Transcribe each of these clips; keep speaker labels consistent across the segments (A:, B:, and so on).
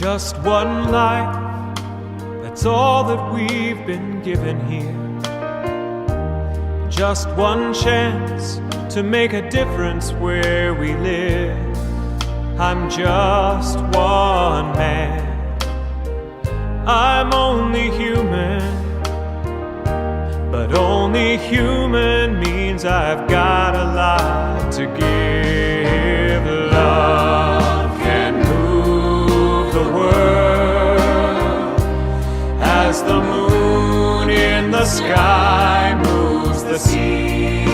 A: Just one life, that's all that we've been given here. Just one chance to make a difference where we live. I'm just one man, I'm only human, but only human means I've got a lot to give. Love can move the world as the moon in the sky moves the sea.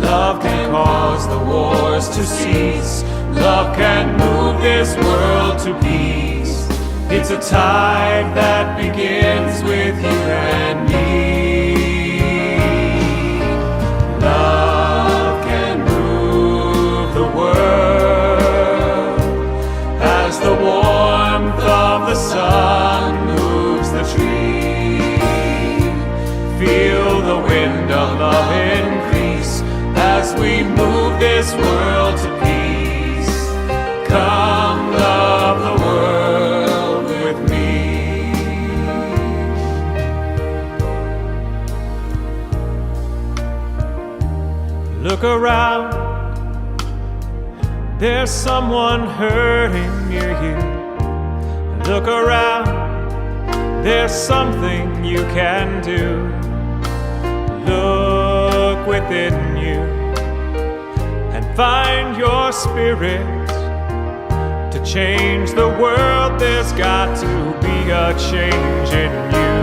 A: Love can cause the wars to cease. Love can move this world to peace. It's a tide that begins with you and me. Love can move the world as the warmth of the sun moves the tree. Feel the wind of love increase as we move this world to peace. Come love the world with me. Look around, there's someone hurting near you. Look around, there's something you can do. Look within you and find your spirit. To change the world, there's got to be a change in you.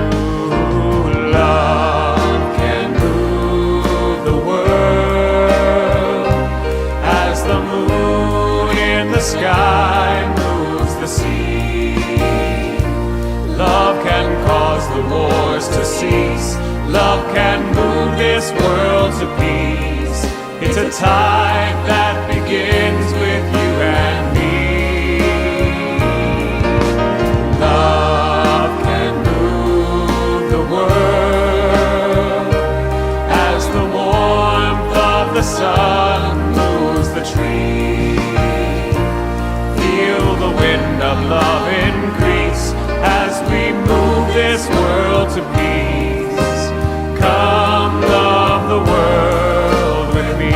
A: Love can move the world as the moon in the sky moves the sea. Love can cause the wars to cease. Love can move this world to peace. It's a tide that begins with you and me. Love can move the world as the warmth of the sun moves the tree. Feel the wind of love increase as we move this world to peace. Come love the world with me.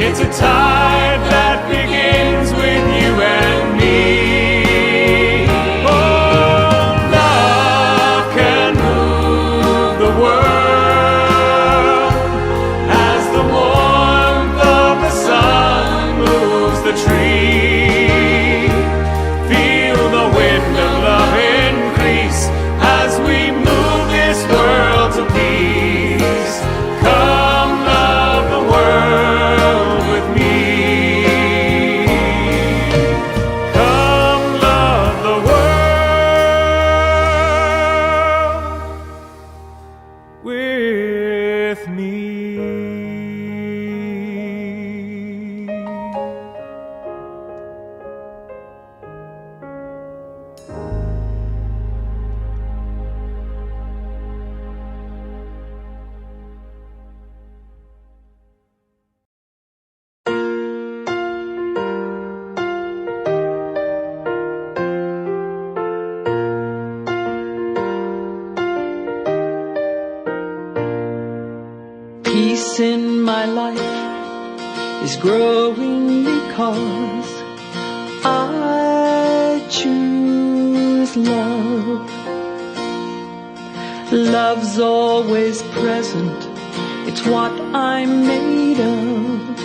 A: It's a tide that begins with you and me. Oh, love can move the world as the warmth of the sun moves the tree. Feel the wind of love increase as we move this world to peace. Come love the world with me. Come love the world with me.
B: Peace in my life is growing because I choose love. Love's always present, it's what I'm made of.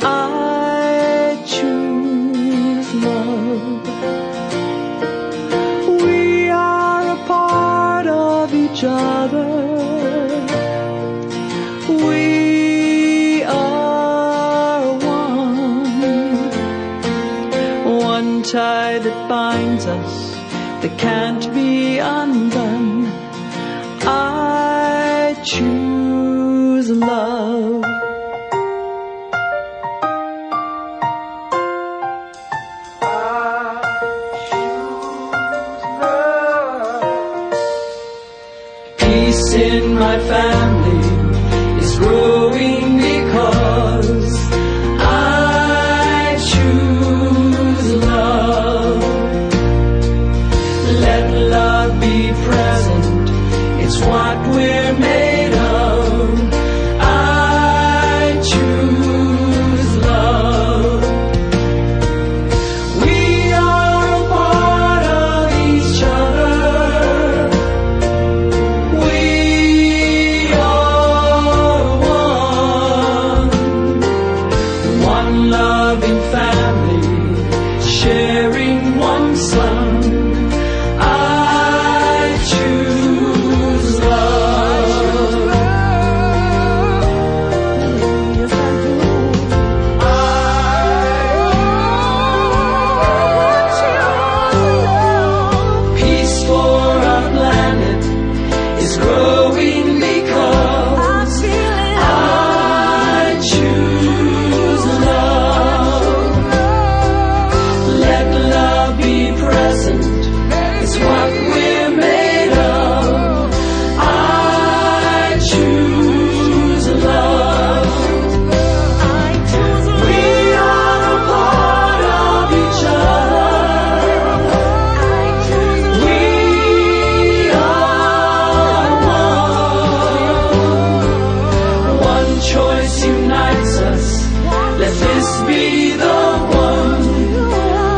B: I choose love. We are a part of each other. We are one tie that binds us, that can't be undone. I choose choose love. Peace in my family is growing because I choose love. Let love be present, it's what we're made of. I choose love. We are a part of each other. We are one loving family, sharing one son. I choose love. Yes, I do. Peace for our planet is growing because I choose love. Let love be present, it's what we're made of. I choose love. We are a part of each other. We are one. One choice unites us. Let this be the one.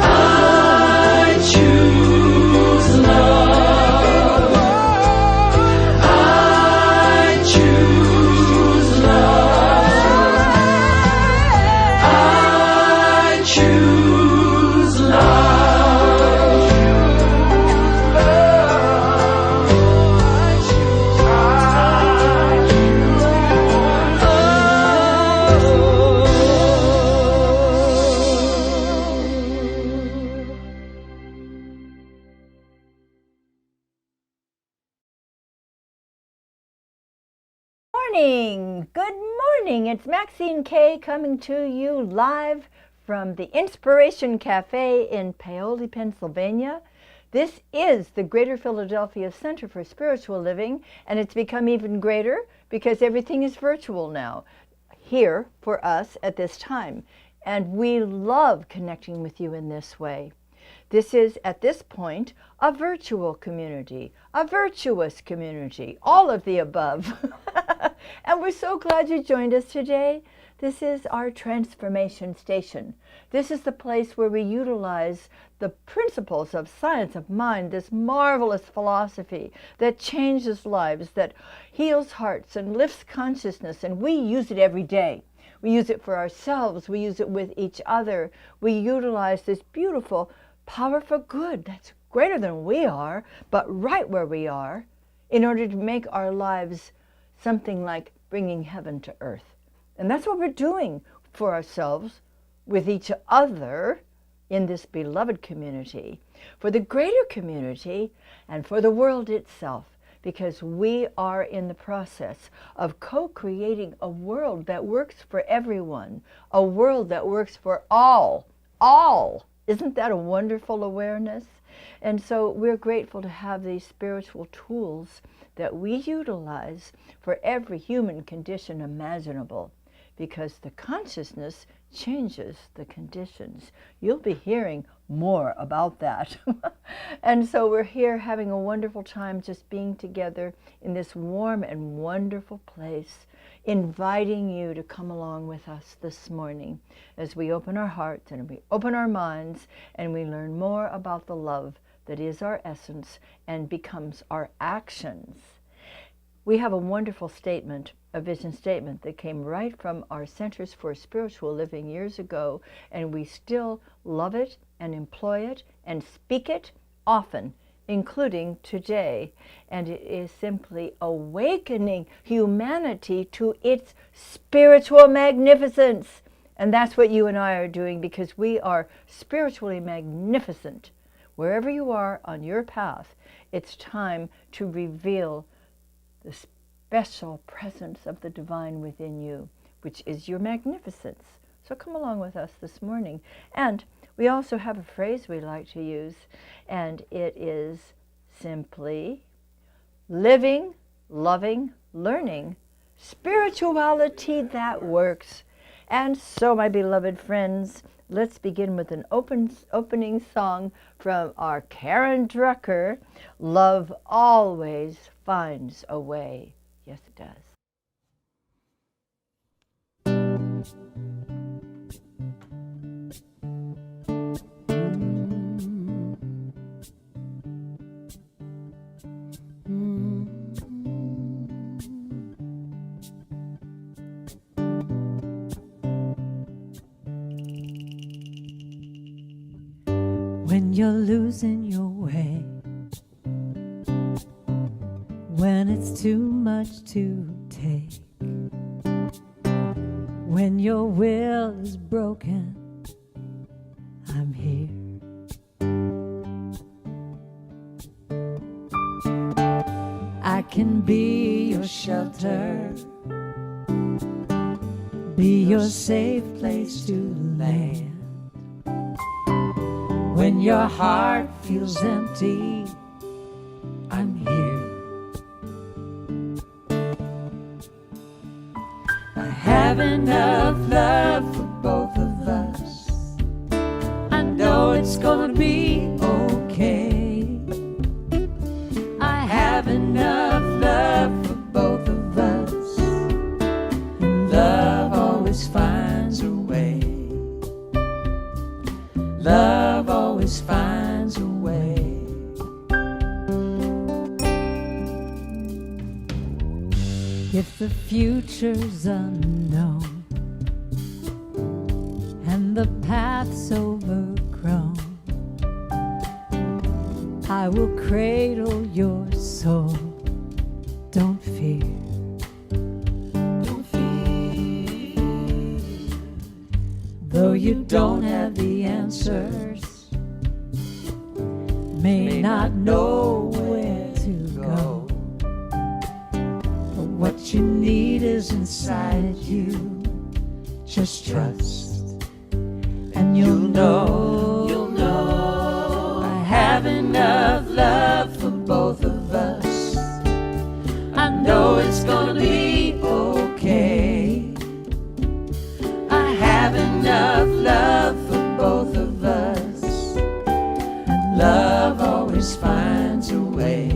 B: I choose love. I choose love. I choose
C: Morning! Good morning! It's Maxine Kaye coming to you live from the Inspiration Cafe in Paoli, Pennsylvania. This is the Greater Philadelphia Center for Spiritual Living, and it's become even greater because everything is virtual now here for us at this time. And we love connecting with you in this way. This is, at this point, a virtual community, a virtuous community, all of the above. And we're so glad you joined us today. This is our transformation station. This is the place where we utilize the principles of science of mind, this marvelous philosophy that changes lives, that heals hearts and lifts consciousness, and we use it every day. We use it for ourselves. We use it with each other. We utilize this beautiful power for good that's greater than we are, but right where we are, in order to make our lives something like bringing heaven to earth. And that's what we're doing for ourselves, with each other, in this beloved community, for the greater community, and for the world itself, because we are in the process of co-creating a world that works for everyone, a world that works for all. Isn't that a wonderful awareness? And so we're grateful to have these spiritual tools that we utilize for every human condition imaginable, because the consciousness changes the conditions. You'll be hearing more about that. And so we're here having a wonderful time just being together in this warm and wonderful place, inviting you to come along with us this morning as we open our hearts and we open our minds and we learn more about the love that is our essence and becomes our actions. We have a wonderful statement, a vision statement that came right from our Centers for Spiritual Living years ago, and we still love it and employ it and speak it often, including today. And it is simply awakening humanity to its spiritual magnificence. And that's what you and I are doing, because we are spiritually magnificent. Wherever you are on your path, it's time to reveal the special presence of the divine within you, which is your magnificence. So come along with us this morning. And we also have a phrase we like to use, and it is simply living, loving, learning, spirituality that works. And so, my beloved friends, let's begin with an opening song from our Karen Drucker, Love Always Finds a Way. Yes, it does.
D: When you're losing your way, when it's too much to take, when your will is broken, I'm here. I can be your shelter, be your safe place to land. When your heart feels empty, I'm here. I have enough love for both of us. I know it's gonna be okay. I have enough love for both of us. And love always finds a way. Love always finds a way. If the future's unknown and the path's overgrown, I will cradle your soul. Don't fear. Don't fear. Though you don't have the answers, may not know where to go, but what you need is inside you. Just trust, and you'll know. You'll know. I have enough love for both of us. I know it's gonna be okay. I have enough love for both of us. And love always finds a way.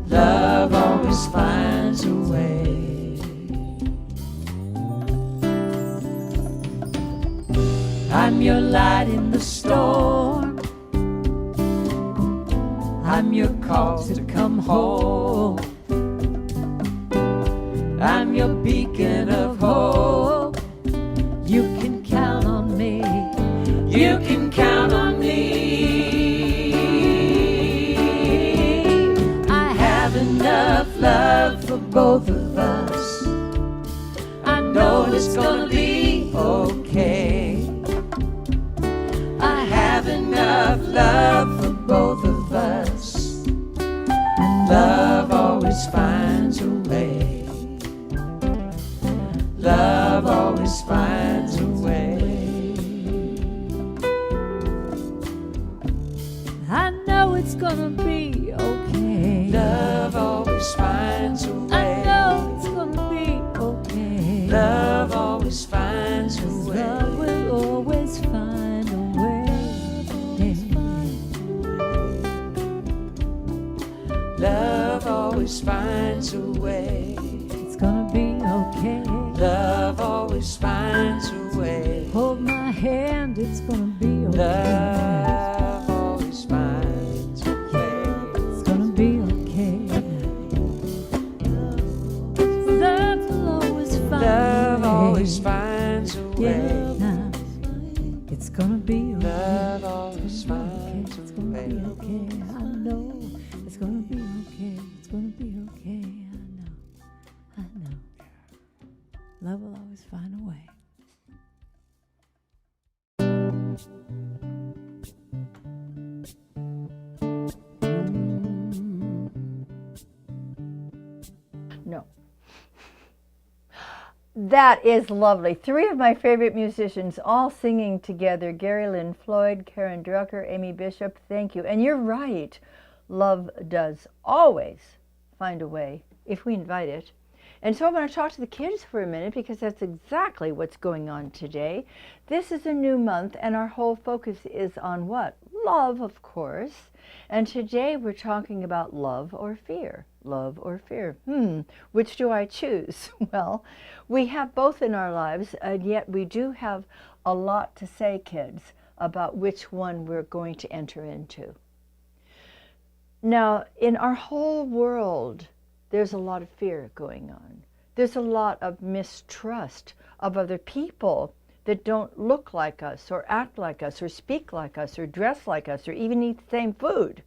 D: Love always finds a way. I'm your light in the storm. I'm your call to come home. I'm your beacon of hope. You can count on me. You can count on me. I have enough love for both of us. I know it's gonna be okay. I have enough love for both of us. And love always finds a way. Love always finds a way. I know it's gonna be okay. Love always finds a way. I know it's gonna be okay. Love always finds a way. Love will always find a way. Love always finds a way. It's gonna be okay. Love always finds a way. Hold my hand, it's gonna be okay. Love always finds a way. It's gonna be okay. Love will always find
A: Love
D: a way.
A: always finds a way.
D: Yeah, nah. It's gonna be okay.
A: Love always finds
D: It's
A: a
D: gonna
A: way.
D: be okay. I know it's gonna be okay. It's gonna be okay. I know. Love will always find a way.
C: That is lovely. Three of my favorite musicians all singing together. Gary Lynn Floyd, Karen Drucker, Amy Bishop. Thank you. And you're right. Love does always find a way if we invite it. And so I'm going to talk to the kids for a minute because that's exactly what's going on today. This is a new month and our whole focus is on what? Love, of course. And today we're talking about love or fear. Love or fear. Which do I choose? Well, we have both in our lives, and yet we do have a lot to say, kids, about which one we're going to enter into. Now, in our whole world, there's a lot of fear going on. There's a lot of mistrust of other people that don't look like us or act like us or speak like us or dress like us or even eat the same food.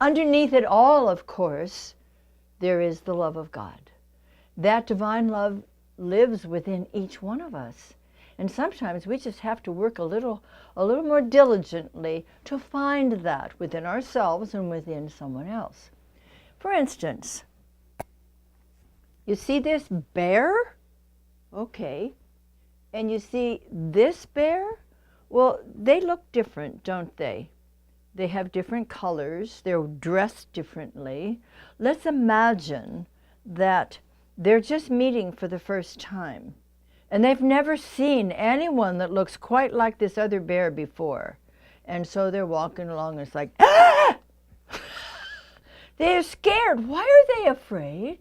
C: Underneath it all, of course, there is the love of God. That divine love lives within each one of us. And sometimes we just have to work a little more diligently to find that within ourselves and within someone else. For instance, you see this bear? Okay. And you see this bear? Well, they look different, don't they? They have different colors. They're dressed differently. Let's imagine that they're just meeting for the first time. And they've never seen anyone that looks quite like this other bear before. And so they're walking along and it's like, ah! They're scared. Why are they afraid?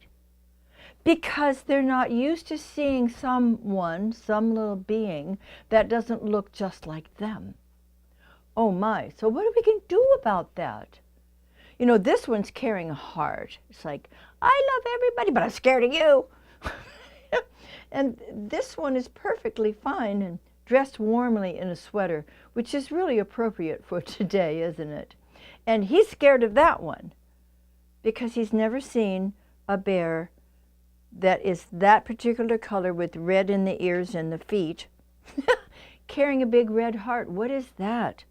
C: Because they're not used to seeing someone, some little being, that doesn't look just like them. Oh my, so what are we going to do about that? You know, this one's carrying a heart. It's like, I love everybody, but I'm scared of you. And this one is perfectly fine and dressed warmly in a sweater, which is really appropriate for today, isn't it? And he's scared of that one because he's never seen a bear that is that particular color with red in the ears and the feet, carrying a big red heart. What is that?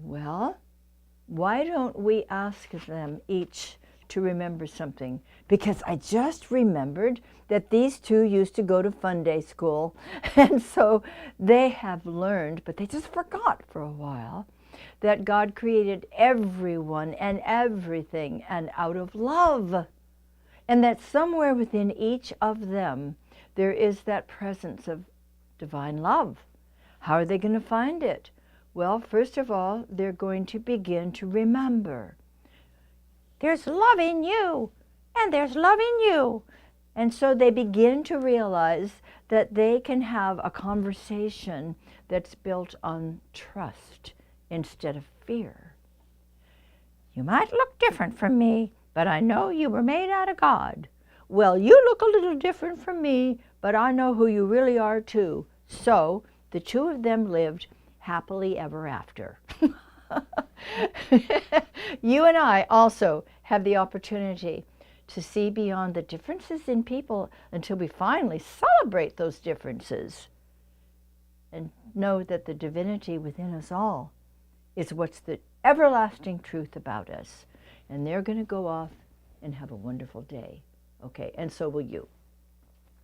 C: Well, why don't we ask them each to remember something? Because I just remembered that these two used to go to Fun Day School, and so they have learned, but they just forgot for a while, that God created everyone and everything and out of love. And that somewhere within each of them, there is that presence of divine love. How are they going to find it? Well, first of all, they're going to begin to remember. There's love in you, and there's love in you. And so they begin to realize that they can have a conversation that's built on trust instead of fear. You might look different from me, but I know you were made out of God. Well, you look a little different from me, but I know who you really are too. So the two of them lived happily ever after. You and I also have the opportunity to see beyond the differences in people until we finally celebrate those differences and know that the divinity within us all is what's the everlasting truth about us. And they're going to go off and have a wonderful day. Okay, and so will you.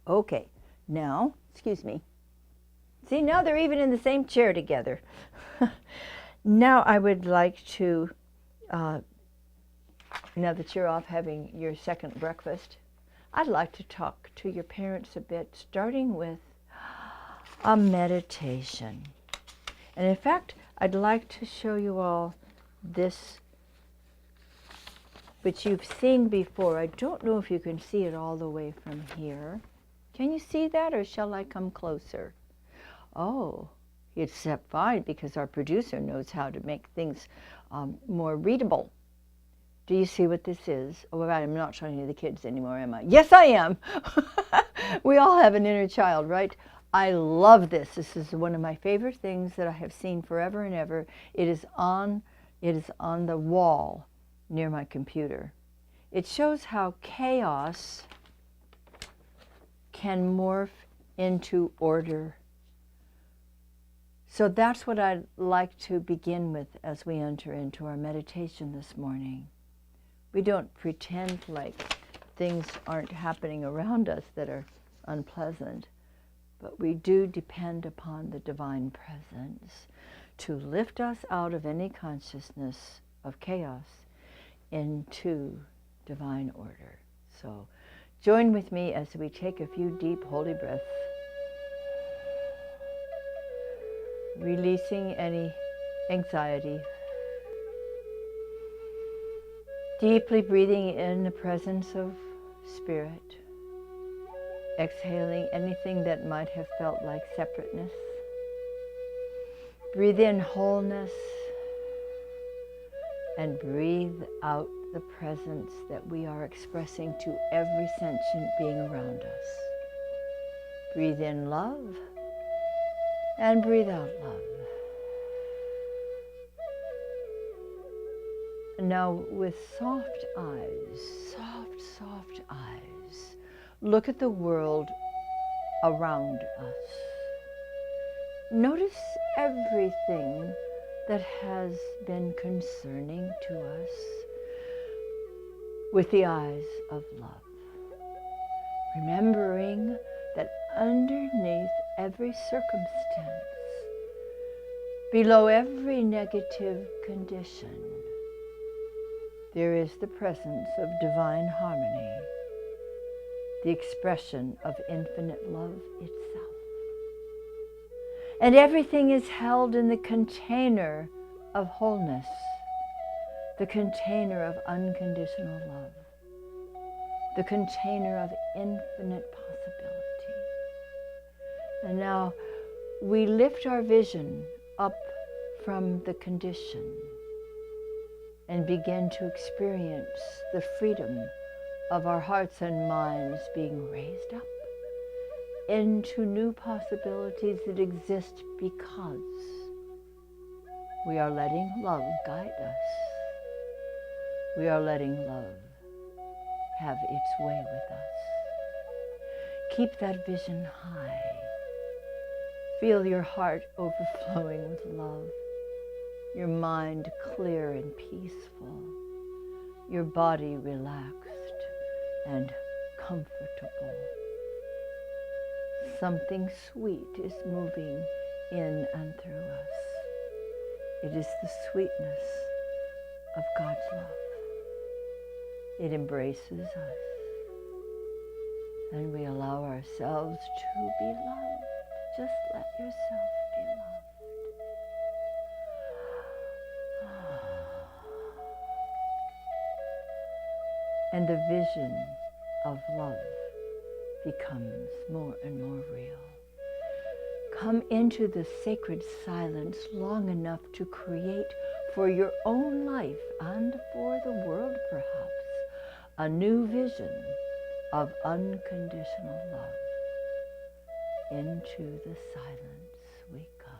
C: Okay, now, excuse me. See, now they're even in the same chair together. Now I would like to, now that you're off having your second breakfast, I'd like to talk to your parents a bit, starting with a meditation. And in fact, I'd like to show you all this, which you've seen before. I don't know if you can see it all the way from here. Can you see that, or shall I come closer? Oh, it's fine, because our producer knows how to make things more readable. Do you see what this is? Oh, I'm not showing you the kids anymore, am I? Yes, I am. We all have an inner child, right? I love this. This is one of my favorite things that I have seen forever and ever. It is on the wall near my computer. It shows how chaos can morph into order. So that's what I'd like to begin with as we enter into our meditation this morning. We don't pretend like things aren't happening around us that are unpleasant, but we do depend upon the divine presence to lift us out of any consciousness of chaos into divine order. So join with me as we take a few deep holy breaths, releasing any anxiety, deeply breathing in the presence of Spirit, exhaling anything that might have felt like separateness. Breathe in wholeness and breathe out the presence that we are expressing to every sentient being around us. Breathe in love and breathe out love. And now with soft eyes, soft eyes, look at the world around us. Notice everything that has been concerning to us with the eyes of love, remembering that underneath every circumstance, below every negative condition, there is the presence of divine harmony, the expression of infinite love itself. And everything is held in the container of wholeness, the container of unconditional love, the container of infinite possibility. And now we lift our vision up from the condition and begin to experience the freedom of our hearts and minds being raised up into new possibilities that exist because we are letting love guide us. We are letting love have its way with us. Keep that vision high. Feel your heart overflowing with love, your mind clear and peaceful, your body relaxed and comfortable. Something sweet is moving in and through us. It is the sweetness of God's love. It embraces us, and we allow ourselves to be loved. Just let yourself be loved. And the vision of love becomes more and more real. Come into the sacred silence long enough to create for your own life and for the world perhaps a new vision of unconditional love. Into the silence we come.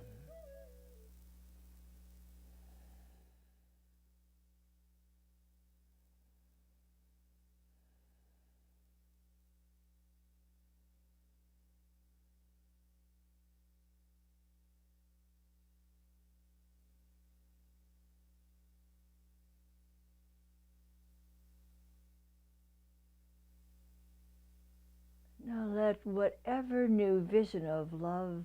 C: Now let whatever new vision of love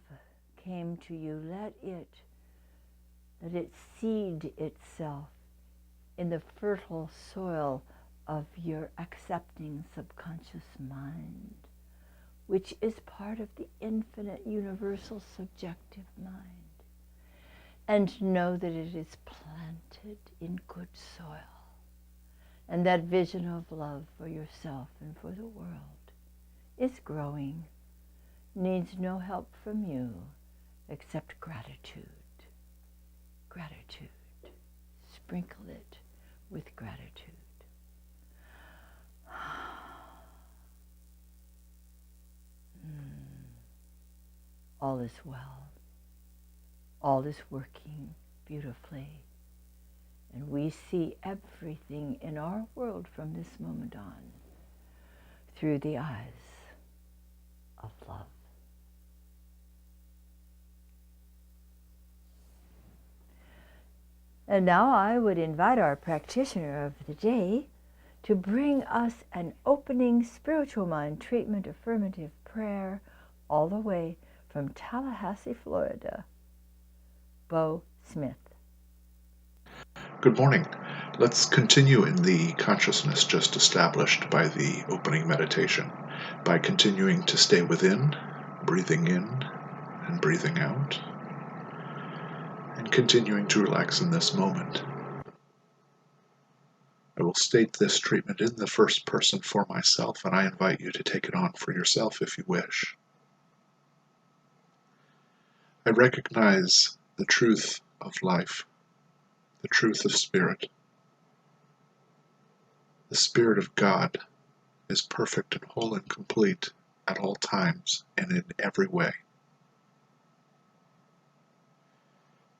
C: came to you, let it seed itself in the fertile soil of your accepting subconscious mind, which is part of the infinite universal subjective mind. And know that it is planted in good soil. And that vision of love for yourself and for the world is growing, needs no help from you except gratitude. Gratitude. Sprinkle it with gratitude. All is well. All is working beautifully. And we see everything in our world from this moment on through the eyes of love. And now I would invite our practitioner of the day to bring us an opening spiritual mind treatment affirmative prayer all the way from Tallahassee, Florida. Bo Smith.
E: Good morning. Let's continue in the consciousness just established by the opening meditation by continuing to stay within, breathing in and breathing out, and continuing to relax in this moment. I will state this treatment in the first person for myself, and I invite you to take it on for yourself if you wish. I recognize the truth of life, the truth of spirit. The Spirit of God is perfect and whole and complete at all times and in every way.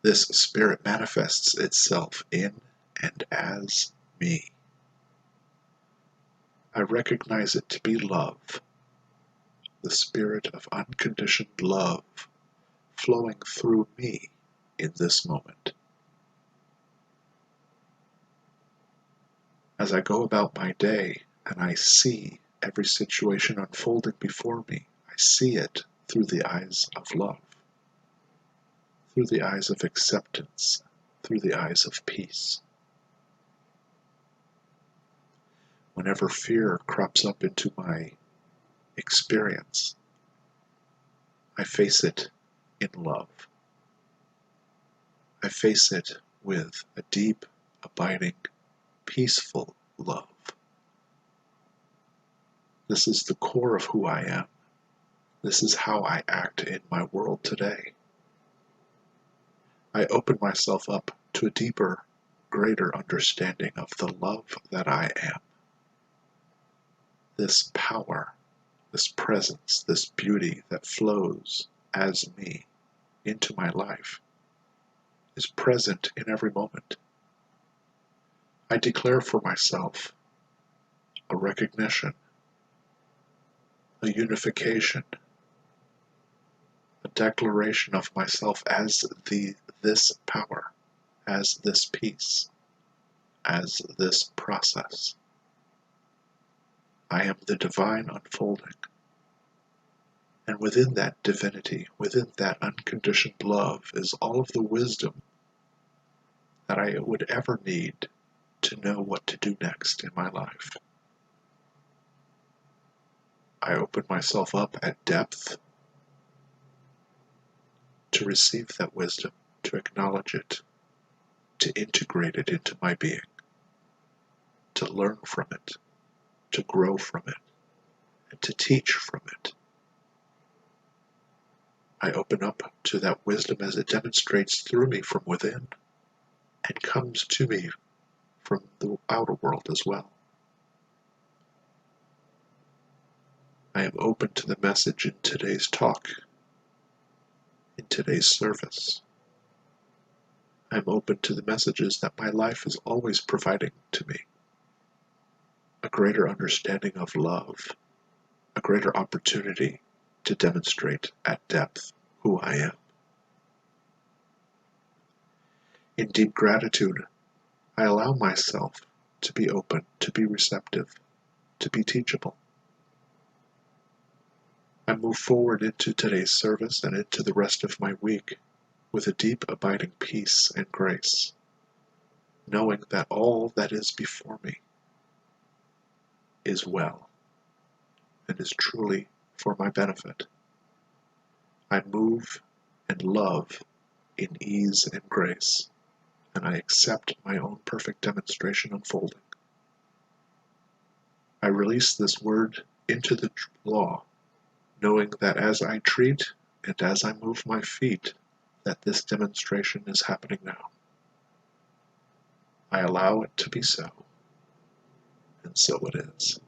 E: This Spirit manifests itself in and as me. I recognize it to be love, the Spirit of unconditioned love flowing through me in this moment. As I go about my day and I see every situation unfolding before me, I see it through the eyes of love, through the eyes of acceptance, through the eyes of peace. Whenever fear crops up into my experience, I face it in love. I face it with a deep, abiding, peaceful love. This is the core of who I am. This is how I act in my world today. I open myself up to a deeper, greater understanding of the love that I am. This power, this presence, this beauty that flows as me into my life is present in every moment. I declare for myself a recognition, a unification, a declaration of myself as this power, as this peace, as this process. I am the divine unfolding. And within that divinity, within that unconditioned love, is all of the wisdom that I would ever need to know what to do next in my life. I open myself up at depth to receive that wisdom, to acknowledge it, to integrate it into my being, to learn from it, to grow from it, and to teach from it. I open up to that wisdom as it demonstrates through me from within and comes to me from the outer world as well. I am open to the message in today's talk, in today's service. I am open to the messages that my life is always providing to me. A greater understanding of love, a greater opportunity to demonstrate at depth who I am. In deep gratitude, I allow myself to be open, to be receptive, to be teachable. I move forward into today's service and into the rest of my week with a deep abiding peace and grace, knowing that all that is before me is well and is truly for my benefit. I move and love in ease and grace, and I accept my own perfect demonstration unfolding. I release this word into the law, knowing that as I treat and as I move my feet, that this demonstration is happening now. I allow it to be so, and so it is.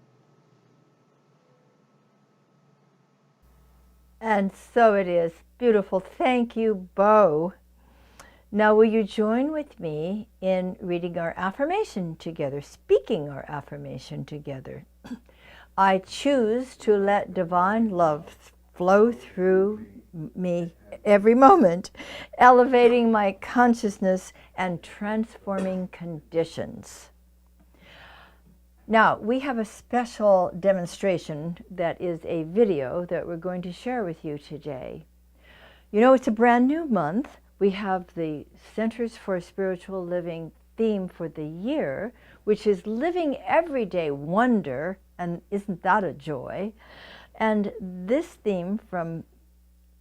C: And so it is. Beautiful. Thank you, Bo. Now, will you join with me in reading our affirmation together, speaking our affirmation together? I choose to let divine love flow through me every moment, elevating my consciousness and transforming conditions. Now, we have a special demonstration that is a video that we're going to share with you today. You know, it's a brand new month. We have the Centers for Spiritual Living theme for the year, which is Living Everyday Wonder, and isn't that a joy? And this theme from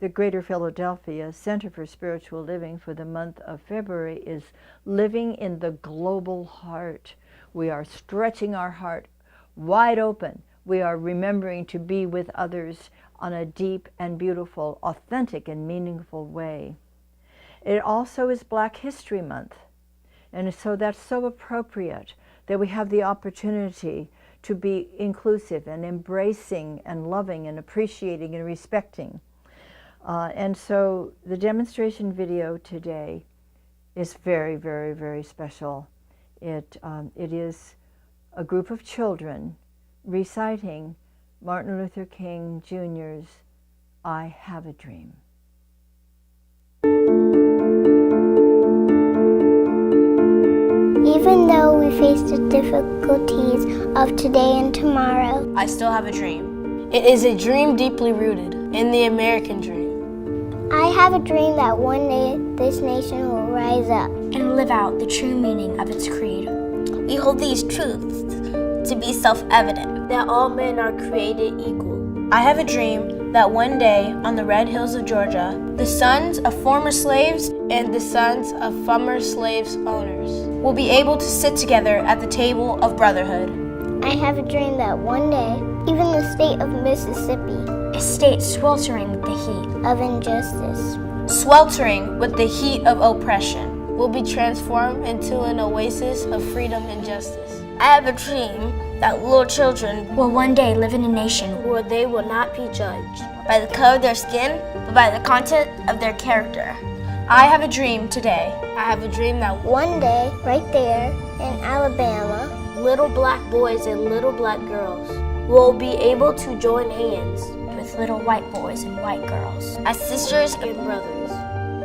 C: the Greater Philadelphia Center for Spiritual Living for the month of February is Living in the Global Heart. We are stretching our heart wide open. We are remembering to be with others on a deep and beautiful, authentic and meaningful way. It also is Black History Month. And so that's so appropriate that we have the opportunity to be inclusive and embracing and loving and appreciating and respecting. And so the demonstration video today is very, very, very special. It is a group of children reciting Martin Luther King Jr.'s I Have a Dream.
F: Even though we face the difficulties of today and tomorrow,
G: I still have a dream. It is a dream deeply rooted in the American dream.
F: I have a dream that one day this nation will rise up
H: and live out the true meaning of its creed.
I: We hold these truths to be self-evident.
G: That all men are created equal. I have a dream that one day on the red hills of Georgia, the sons of former slaves and the sons of former slaves owners will be able to sit together at the table of brotherhood.
F: I have a dream that one day, even the state of Mississippi,
H: a state sweltering with the heat
F: of injustice,
G: sweltering with the heat of oppression, will be transformed into an oasis of freedom and justice.
I: I have a dream that little children
H: will one day live in a nation
G: where they will not be judged
I: by the color of their skin, but by the content of their character.
G: I have a dream today. I have a dream that
F: one day, right there in Alabama,
G: little black boys and little black girls will be able to join hands
H: with little white boys and white girls
I: as sisters
G: and brothers.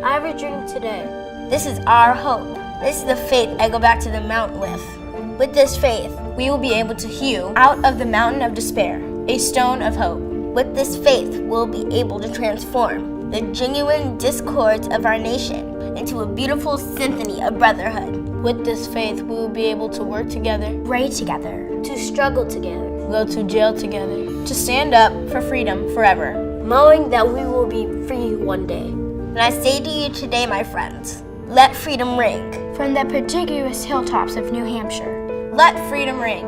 G: I have a dream today.
I: This is our hope. This is the faith I go back to the mountain with. With this faith,
G: we will be able to hew out of the mountain of despair a stone of hope.
I: With this faith, we'll be able to transform the genuine discords of our nation into a beautiful symphony of brotherhood.
G: With this faith, we will be able to work together,
H: pray together,
G: to struggle together, go to jail together, to stand up for freedom forever, knowing that we will be free one day.
I: And I say to you today, my friends, let freedom ring.
H: From the contiguous hilltops of New Hampshire,
G: let freedom ring.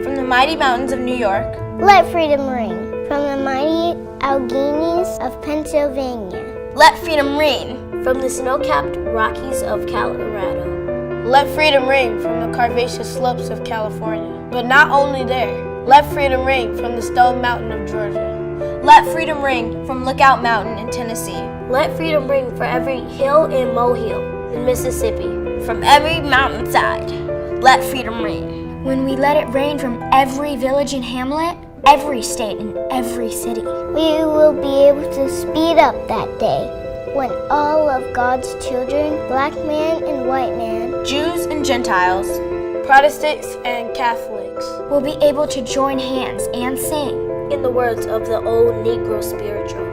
G: From the mighty mountains of New York,
F: let freedom ring. From the mighty Alleghenies of Pennsylvania,
I: let freedom ring.
G: From the snow-capped Rockies of Colorado, let freedom ring. From the Carvaceous slopes of California, but not only there, let freedom ring. From the Stone Mountain of Georgia, let freedom ring. From Lookout Mountain in Tennessee, let freedom ring for every hill and molehill in Mississippi.
I: From every mountainside, let freedom ring.
H: When we let it rain from every village and hamlet, every state and every city,
F: we will be able to speed up that day when all of God's children, black man and white man,
G: Jews and Gentiles, Protestants and Catholics,
H: will be able to join hands and sing,
G: in the words of the old Negro spiritual,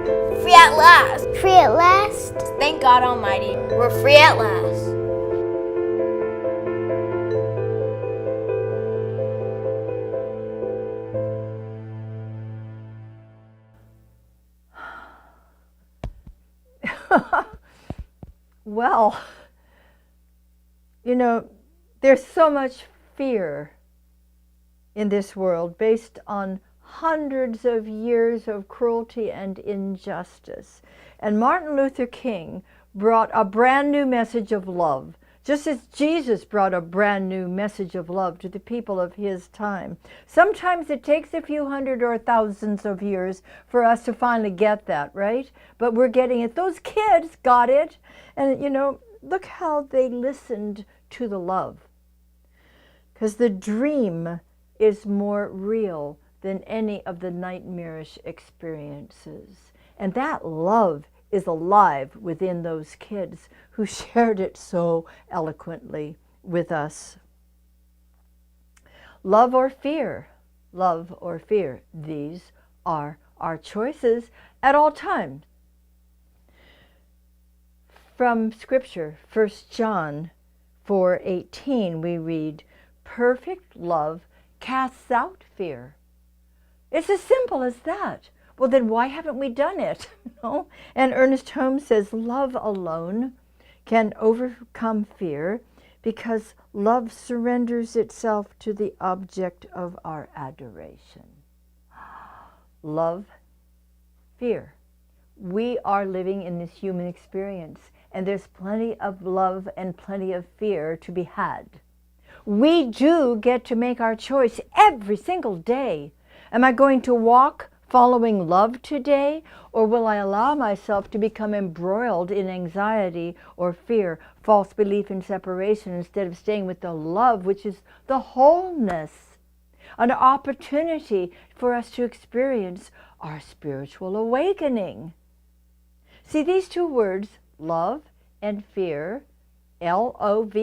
I: free at last.
F: Free at last.
G: Thank God Almighty, we're free at last.
C: Well, you know, there's so much fear in this world based on hundreds of years of cruelty and injustice. And Martin Luther King brought a brand new message of love, just as Jesus brought a brand new message of love to the people of his time. Sometimes it takes a few hundred or thousands of years for us to finally get that, right? But we're getting it. Those kids got it. And, you know, look how they listened to the love. Because the dream is more real than any of the nightmarish experiences. And that love is alive within those kids who shared it so eloquently with us. Love or fear? Love or fear? These are our choices at all times. From Scripture, 1 John 4:18, we read, perfect love casts out fear. It's as simple as that. Well, then why haven't we done it? No? And Ernest Holmes says, love alone can overcome fear because love surrenders itself to the object of our adoration. Love, fear. We are living in this human experience, and there's plenty of love and plenty of fear to be had. We do get to make our choice every single day. Am I going to walk following love today, or will I allow myself to become embroiled in anxiety or fear, false belief in separation, instead of staying with the love, which is the wholeness, an opportunity for us to experience our spiritual awakening? See, these two words, love and fear, L-O-V-E-F-E-A-R,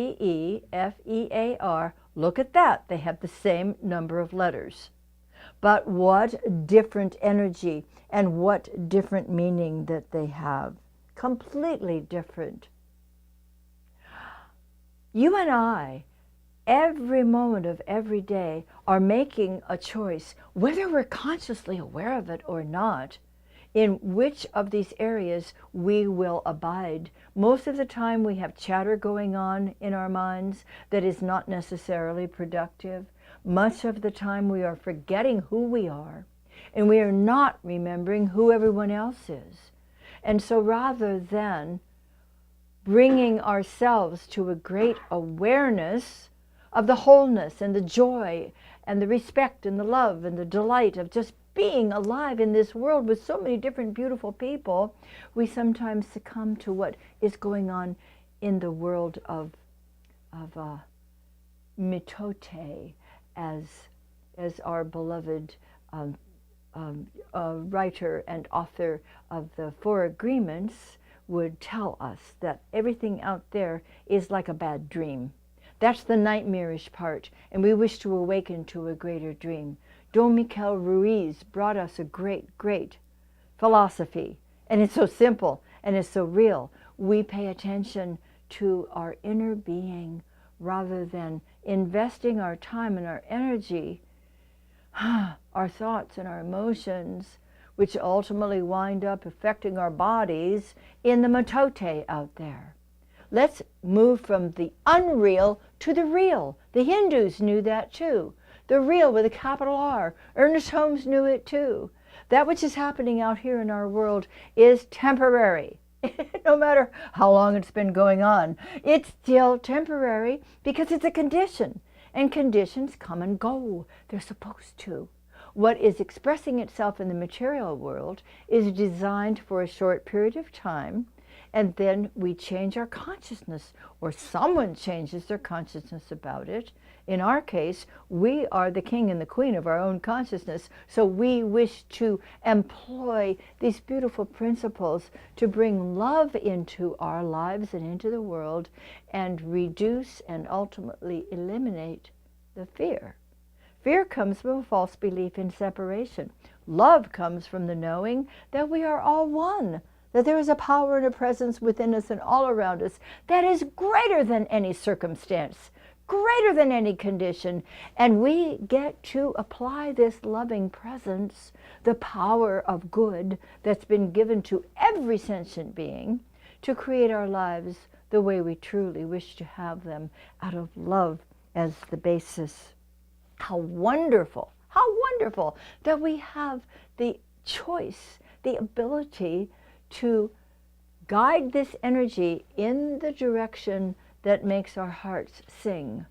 C: look at that. They have the same number of letters. But what different energy and what different meaning that they have. Completely different. You and I, every moment of every day, are making a choice, whether we're consciously aware of it or not, in which of these areas we will abide. Most of the time we have chatter going on in our minds that is not necessarily productive. Much of the time we are forgetting who we are, and we are not remembering who everyone else is. And so rather than bringing ourselves to a great awareness of the wholeness and the joy and the respect and the love and the delight of just being alive in this world with so many different beautiful people, we sometimes succumb to what is going on in the world of mitote, as our beloved writer and author of the Four Agreements would tell us, that everything out there is like a bad dream. That's the nightmarish part, and we wish to awaken to a greater dream. Don Miguel Ruiz brought us a great, great philosophy, and it's so simple and it's so real. We pay attention to our inner being rather than investing our time and our energy, our thoughts and our emotions, which ultimately wind up affecting our bodies, in the matote out there. Let's move from the unreal to the real. The Hindus knew that too. The real with a capital R. Ernest Holmes knew it too. That which is happening out here in our world is temporary. No matter how long it's been going on, it's still temporary because it's a condition. And conditions come and go. They're supposed to. What is expressing itself in the material world is designed for a short period of time, and then we change our consciousness, or someone changes their consciousness about it. In our case, we are the king and the queen of our own consciousness, so we wish to employ these beautiful principles to bring love into our lives and into the world, and reduce and ultimately eliminate the fear. Fear comes from a false belief in separation. Love comes from the knowing that we are all one, that there is a power and a presence within us and all around us that is greater than any circumstance, greater than any condition. And we get to apply this loving presence, the power of good that's been given to every sentient being, to create our lives the way we truly wish to have them, out of love as the basis. How wonderful that we have the choice, the ability to guide this energy in the direction that makes our hearts sing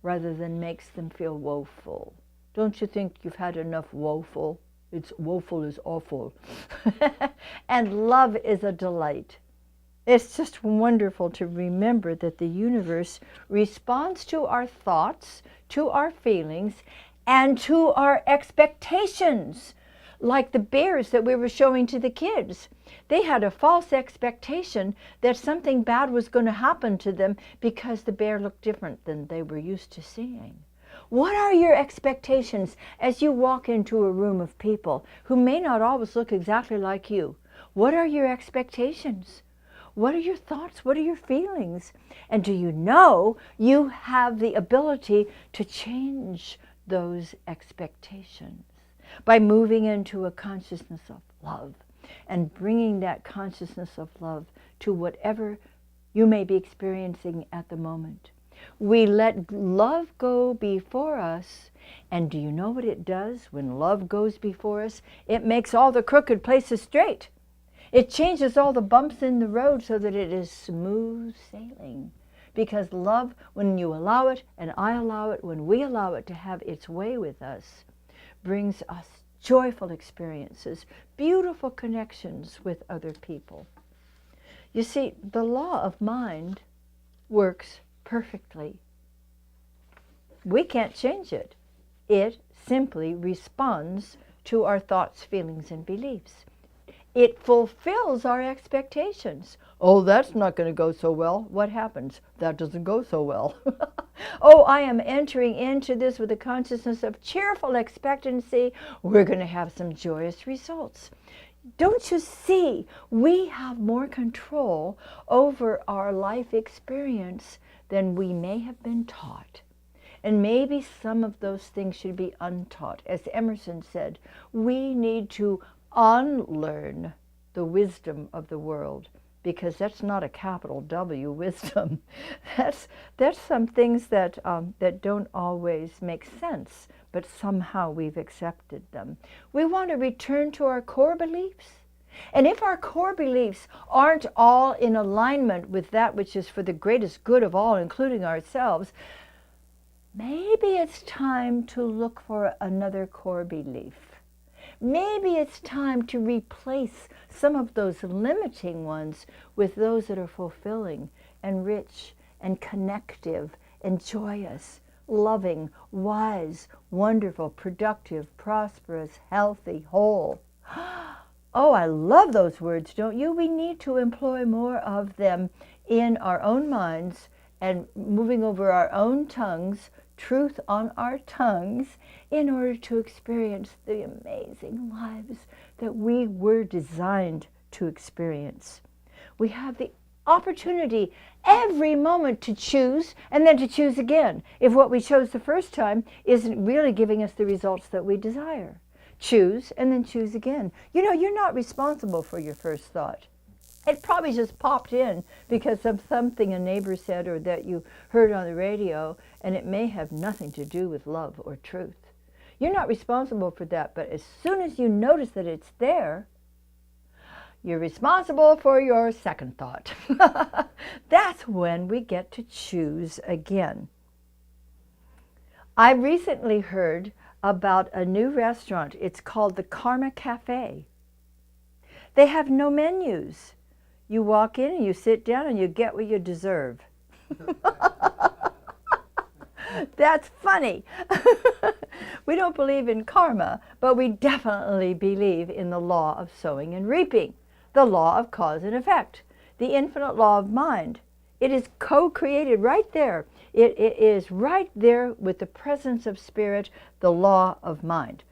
C: rather than makes them feel woeful. Don't you think you've had enough woeful? It's woeful is awful. And love is a delight. It's just wonderful to remember that the universe responds to our thoughts, to our feelings, and to our expectations. Like the bears that we were showing to the kids. They had a false expectation that something bad was going to happen to them because the bear looked different than they were used to seeing. What are your expectations as you walk into a room of people who may not always look exactly like you? What are your expectations? What are your thoughts? What are your feelings? And do you know you have the ability to change those expectations by moving into a consciousness of love and bringing that consciousness of love to whatever you may be experiencing at the moment? We let love go before us, and do you know what it does when love goes before us? It makes all the crooked places straight. It changes all the bumps in the road so that it is smooth sailing. Because love, when you allow it, and I allow it, when we allow it to have its way with us, brings us joyful experiences, beautiful connections with other people. You see, the law of mind works perfectly. We can't change it. It simply responds to our thoughts, feelings, and beliefs. It fulfills our expectations. Oh, that's not going to go so well. What happens? That doesn't go so well. Oh, I am entering into this with a consciousness of cheerful expectancy. We're going to have some joyous results. Don't you see? We have more control over our life experience than we may have been taught. And maybe some of those things should be untaught. As Emerson said, we need to unlearn the wisdom of the world, because that's not a capital W wisdom. That's some things that don't always make sense, but somehow we've accepted them. We want to return to our core beliefs. And if our core beliefs aren't all in alignment with that which is for the greatest good of all, including ourselves, maybe it's time to look for another core belief. Maybe it's time to replace some of those limiting ones with those that are fulfilling and rich and connective and joyous, loving, wise, wonderful, productive, prosperous, healthy, whole. Oh, I love those words, don't you? We need to employ more of them in our own minds and moving over our own tongues, truth on our tongues, in order to experience the amazing lives that we were designed to experience. We have the opportunity every moment to choose and then to choose again if what we chose the first time isn't really giving us the results that we desire. Choose and then choose again. You know, you're not responsible for your first thought. It probably just popped in because of something a neighbor said or that you heard on the radio, and it may have nothing to do with love or truth. You're not responsible for that, but as soon as you notice that it's there, you're responsible for your second thought. That's when we get to choose again. I recently heard about a new restaurant. It's called the Karma Cafe. They have no menus. You walk in and you sit down and you get what you deserve. That's funny. We don't believe in karma, but we definitely believe in the law of sowing and reaping, the law of cause and effect, the infinite law of mind. It is co-created right there. It is right there with the presence of spirit, the law of mind.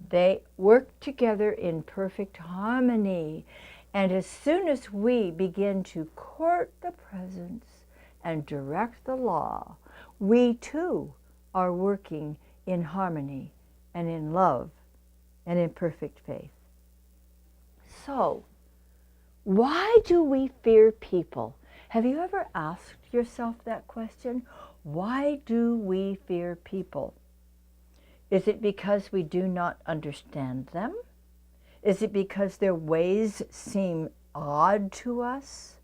C: They work together in perfect harmony. And as soon as we begin to court the presence and direct the law, we too are working in harmony and in love and in perfect faith. So, why do we fear people? Have you ever asked yourself that question? Why do we fear people? Is it because we do not understand them? Is it because their ways seem odd to us?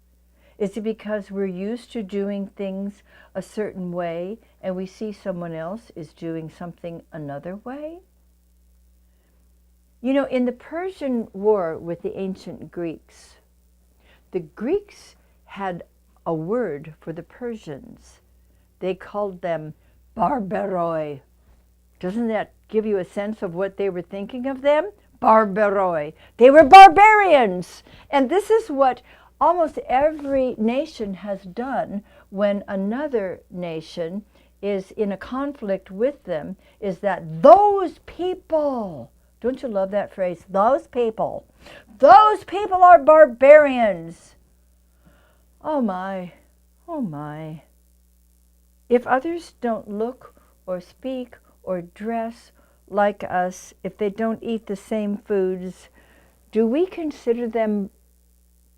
C: Is it because we're used to doing things a certain way and we see someone else is doing something another way? You know, in the Persian War with the ancient Greeks, the Greeks had a word for the Persians. They called them barbaroi. Doesn't that give you a sense of what they were thinking of them? Barbaroi. They were barbarians. And this is what almost every nation has done when another nation is in a conflict with them is that those people, don't you love that phrase? Those people are barbarians. Oh my, oh my. If others don't look or speak or dress like us, if they don't eat the same foods, do we consider them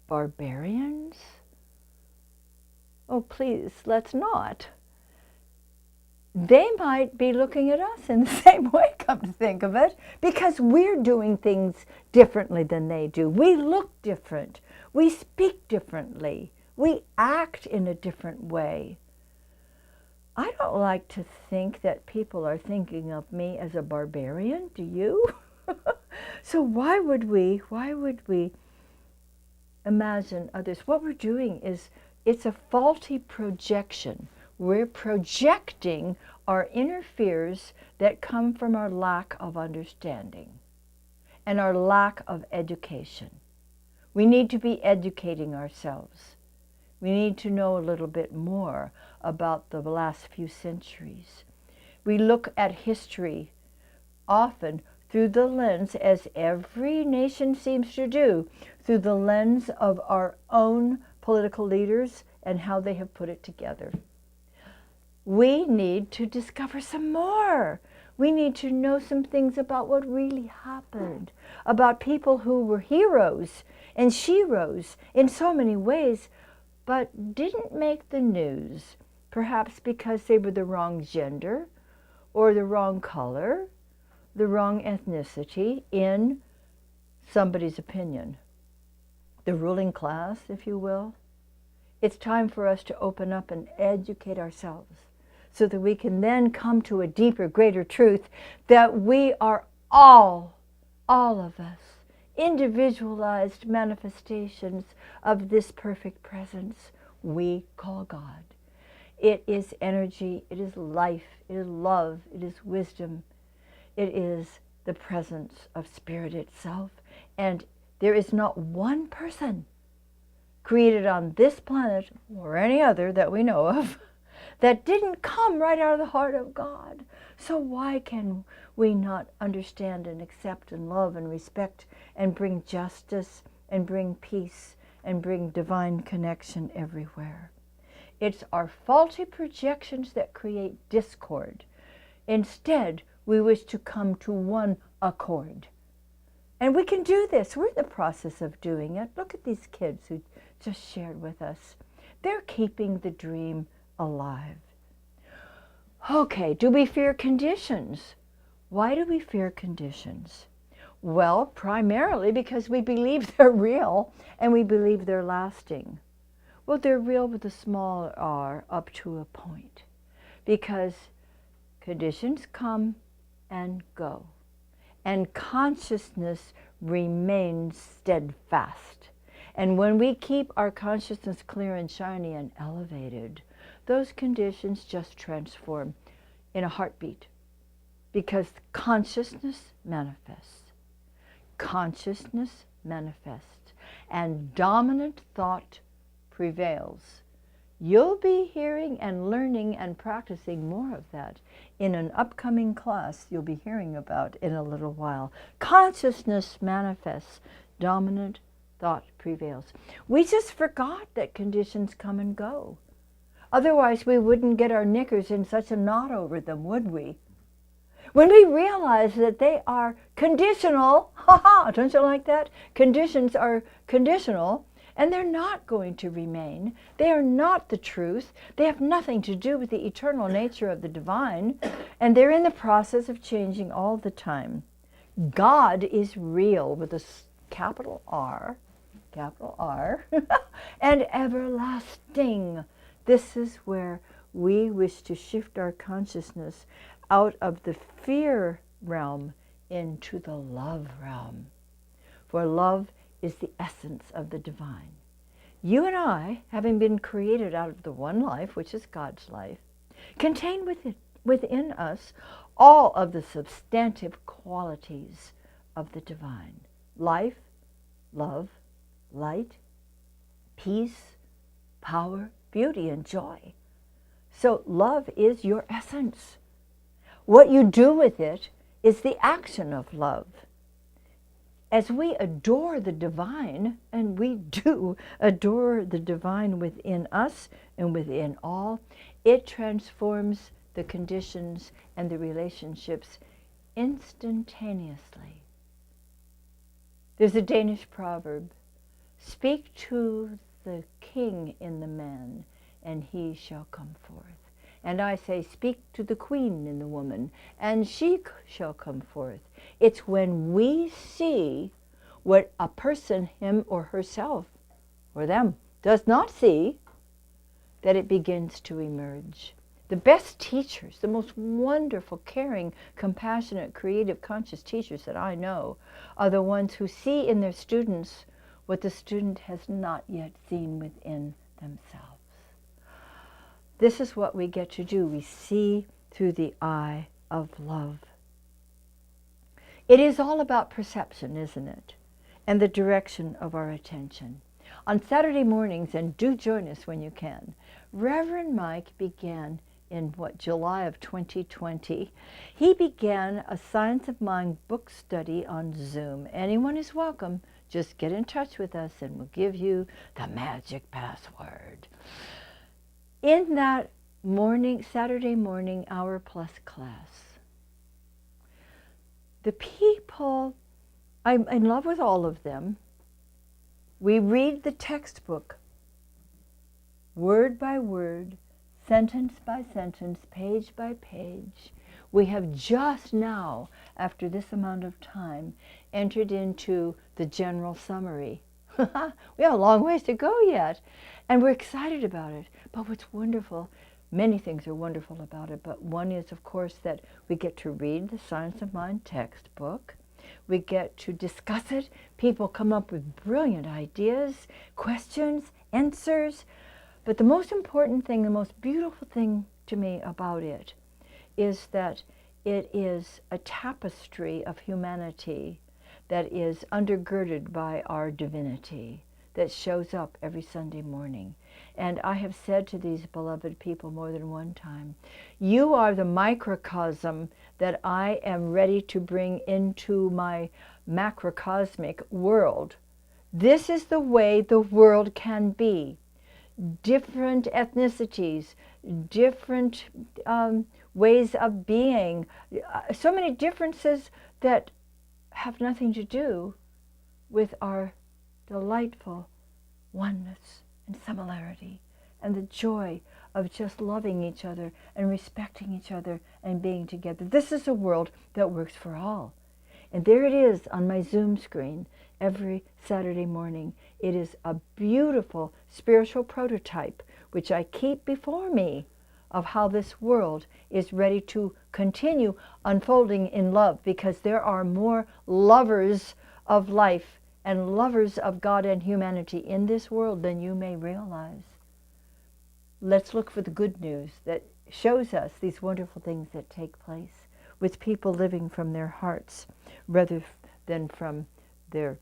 C: barbarians? Oh, please, let's not. They might be looking at us in the same way, come to think of it, because we're doing things differently than they do. We look different. We speak differently. We act in a different way. I don't like to think that people are thinking of me as a barbarian. Do you? So why would we imagine others? What we're doing is, it's a faulty projection. We're projecting our inner fears that come from our lack of understanding and our lack of education. We need to be educating ourselves. We need to know a little bit more about the last few centuries. We look at history often through the lens, as every nation seems to do, through the lens of our own political leaders and how they have put it together. We need to discover some more. We need to know some things about what really happened, about people who were heroes and sheroes in so many ways, but didn't make the news, perhaps because they were the wrong gender or the wrong color, the wrong ethnicity in somebody's opinion. The ruling class, if you will. It's time for us to open up and educate ourselves so that we can then come to a deeper, greater truth that we are all of us, individualized manifestations of this perfect presence we call God. It is energy, it is life, it is love, it is wisdom, it is the presence of Spirit itself. And there is not one person created on this planet or any other that we know of that didn't come right out of the heart of God. So why can we not understand and accept and love and respect and bring justice and bring peace and bring divine connection everywhere? It's our faulty projections that create discord. Instead, we wish to come to one accord. And we can do this. We're in the process of doing it. Look at these kids who just shared with us. They're keeping the dream alive. Okay, do we fear conditions? Why do we fear conditions? Well, primarily because we believe they're real and we believe they're lasting. Well, they're real with a small r up to a point, because conditions come and go, and consciousness remains steadfast. And when we keep our consciousness clear and shiny and elevated, those conditions just transform in a heartbeat, because consciousness manifests. Consciousness manifests, and dominant thought prevails. You'll be hearing and learning and practicing more of that in an upcoming class you'll be hearing about in a little while. Consciousness manifests, dominant thought prevails. We just forgot that conditions come and go. Otherwise, we wouldn't get our knickers in such a knot over them, would we? When we realize that they are conditional, don't you like that? Conditions are conditional, and they're not going to remain. They are not the truth. They have nothing to do with the eternal nature of the divine, and they're in the process of changing all the time. God is real with a capital R, and everlasting. This is where we wish to shift our consciousness out of the fear realm into the love realm. For love is the essence of the divine. You and I, having been created out of the one life, which is God's life, contain within us all of the substantive qualities of the divine. Life, love, light, peace, power, beauty, and joy. So love is your essence. What you do with it is the action of love. As we adore the divine, and we do adore the divine within us and within all, it transforms the conditions and the relationships instantaneously. There's a Danish proverb, speak to the king in the man, and he shall come forth. And I say, speak to the queen in the woman, and she shall come forth. It's when we see what a person, him or herself, or them, does not see, that it begins to emerge. The best teachers, the most wonderful, caring, compassionate, creative, conscious teachers that I know are the ones who see in their students what the student has not yet seen within themselves. This is what we get to do. We see through the eye of love. It is all about perception, isn't it? And the direction of our attention. On Saturday mornings, and do join us when you can, Reverend Mike began in July of 2020. He began a Science of Mind book study on Zoom. Anyone is welcome. Just get in touch with us and we'll give you the magic password. In that Saturday morning hour plus class, the people, I'm in love with all of them. We read the textbook, word by word, sentence by sentence, page by page. We have just now, after this amount of time, entered into the general summary. We have a long ways to go yet, and we're excited about it. But what's wonderful, many things are wonderful about it, but one is, of course, that we get to read the Science of Mind textbook. We get to discuss it. People come up with brilliant ideas, questions, answers. But the most important thing, the most beautiful thing to me about it is that it is a tapestry of humanity that is undergirded by our divinity that shows up every Sunday morning. And I have said to these beloved people more than one time, you are the microcosm that I am ready to bring into my macrocosmic world. This is the way the world can be. Different ethnicities, different ways of being, so many differences that have nothing to do with our delightful oneness and similarity and the joy of just loving each other and respecting each other and being together. This is a world that works for all. And there it is on my Zoom screen every Saturday morning. It is a beautiful spiritual prototype which I keep before me of how this world is ready to continue unfolding in love, because there are more lovers of life and lovers of God and humanity in this world than you may realize. Let's look for the good news that shows us these wonderful things that take place with people living from their hearts rather than from their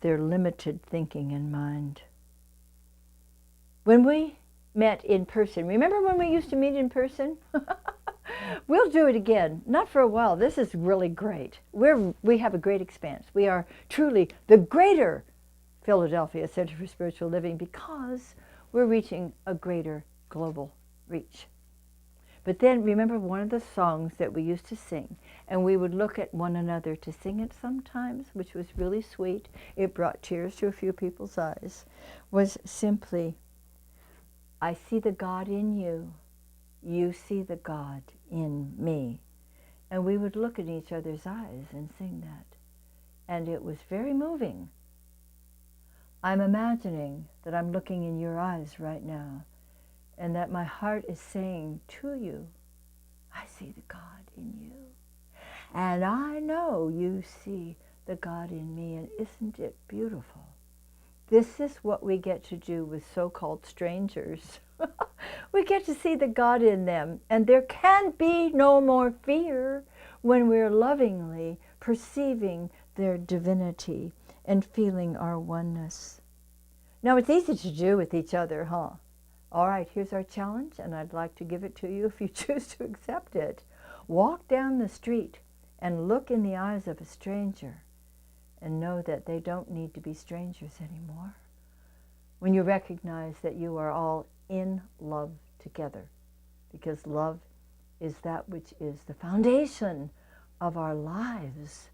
C: limited thinking and mind. When we met in person, remember when we used to meet in person? We'll do it again, not for a while. This is really great. We have a great expanse. We are truly the greater Philadelphia Center for Spiritual Living because we're reaching a greater global reach. But then remember one of the songs that we used to sing, and we would look at one another to sing it sometimes, which was really sweet. It brought tears to a few people's eyes, was simply, I see the God in you, you see the God in me. And we would look in each other's eyes and sing that. And it was very moving. I'm imagining that I'm looking in your eyes right now, and that my heart is saying to you, I see the God in you. And I know you see the God in me, and isn't it beautiful? This is what we get to do with so-called strangers. We get to see the God in them, and there can be no more fear when we're lovingly perceiving their divinity and feeling our oneness. Now, it's easy to do with each other, huh? All right, here's our challenge, and I'd like to give it to you if you choose to accept it. Walk down the street and look in the eyes of a stranger and know that they don't need to be strangers anymore. When you recognize that you are all in love together, because love is that which is the foundation of our lives.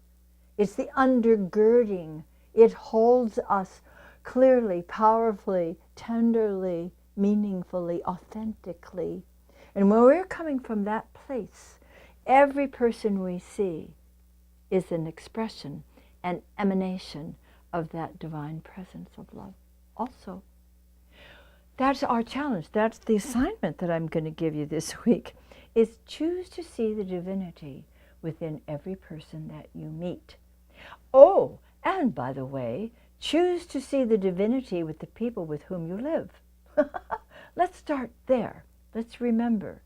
C: It's the undergirding. It holds us clearly, powerfully, tenderly, meaningfully, authentically. And when we're coming from that place, every person we see is an expression, an emanation of that divine presence of love also. That's our challenge. That's the assignment that I'm going to give you this week, is choose to see the divinity within every person that you meet. Oh, and by the way, choose to see the divinity with the people with whom you live. Let's start there. Let's remember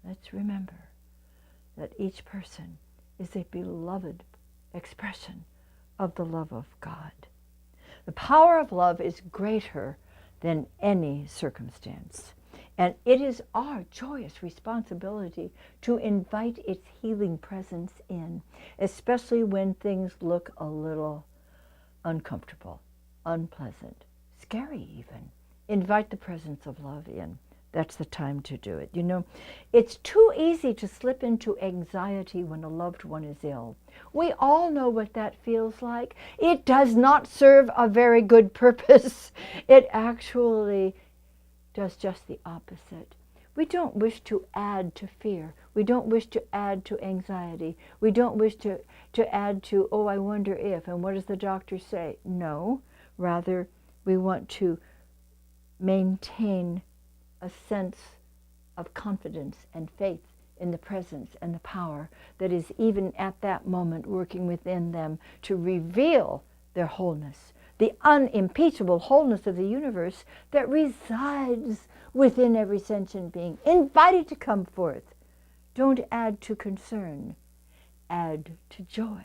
C: that each person is a beloved expression of the love of God. The power of love is greater than any circumstance, and it is our joyous responsibility to invite its healing presence in, especially when things look a little uncomfortable, unpleasant, scary even. Invite the presence of love in. That's the time to do it. You know, it's too easy to slip into anxiety when a loved one is ill. We all know what that feels like. It does not serve a very good purpose. It actually does just the opposite. We don't wish to add to fear. We don't wish to add to anxiety. We don't wish to add to, oh, I wonder if, and what does the doctor say? No, rather we want to maintain a sense of confidence and faith in the presence and the power that is even at that moment working within them to reveal their wholeness, the unimpeachable wholeness of the universe that resides within every sentient being, invited to come forth. Don't add to concern, add to joy,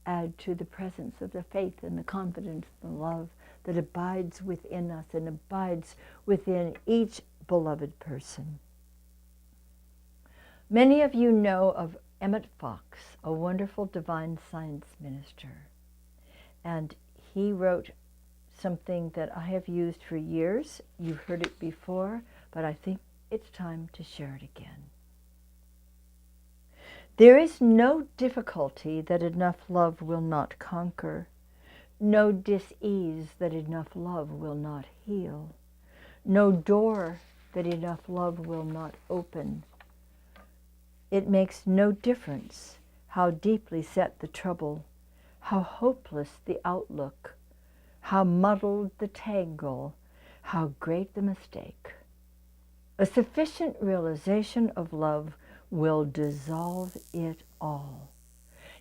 C: add to the presence of the faith and the confidence and the love that abides within us and abides within each beloved person. Many of you know of Emmett Fox, a wonderful divine science minister. And he wrote something that I have used for years. You've heard it before, but I think it's time to share it again. There is no difficulty that enough love will not conquer, no dis-ease that enough love will not heal, no door that enough love will not open. It makes no difference how deeply set the trouble, how hopeless the outlook, how muddled the tangle, how great the mistake. A sufficient realization of love will dissolve it all.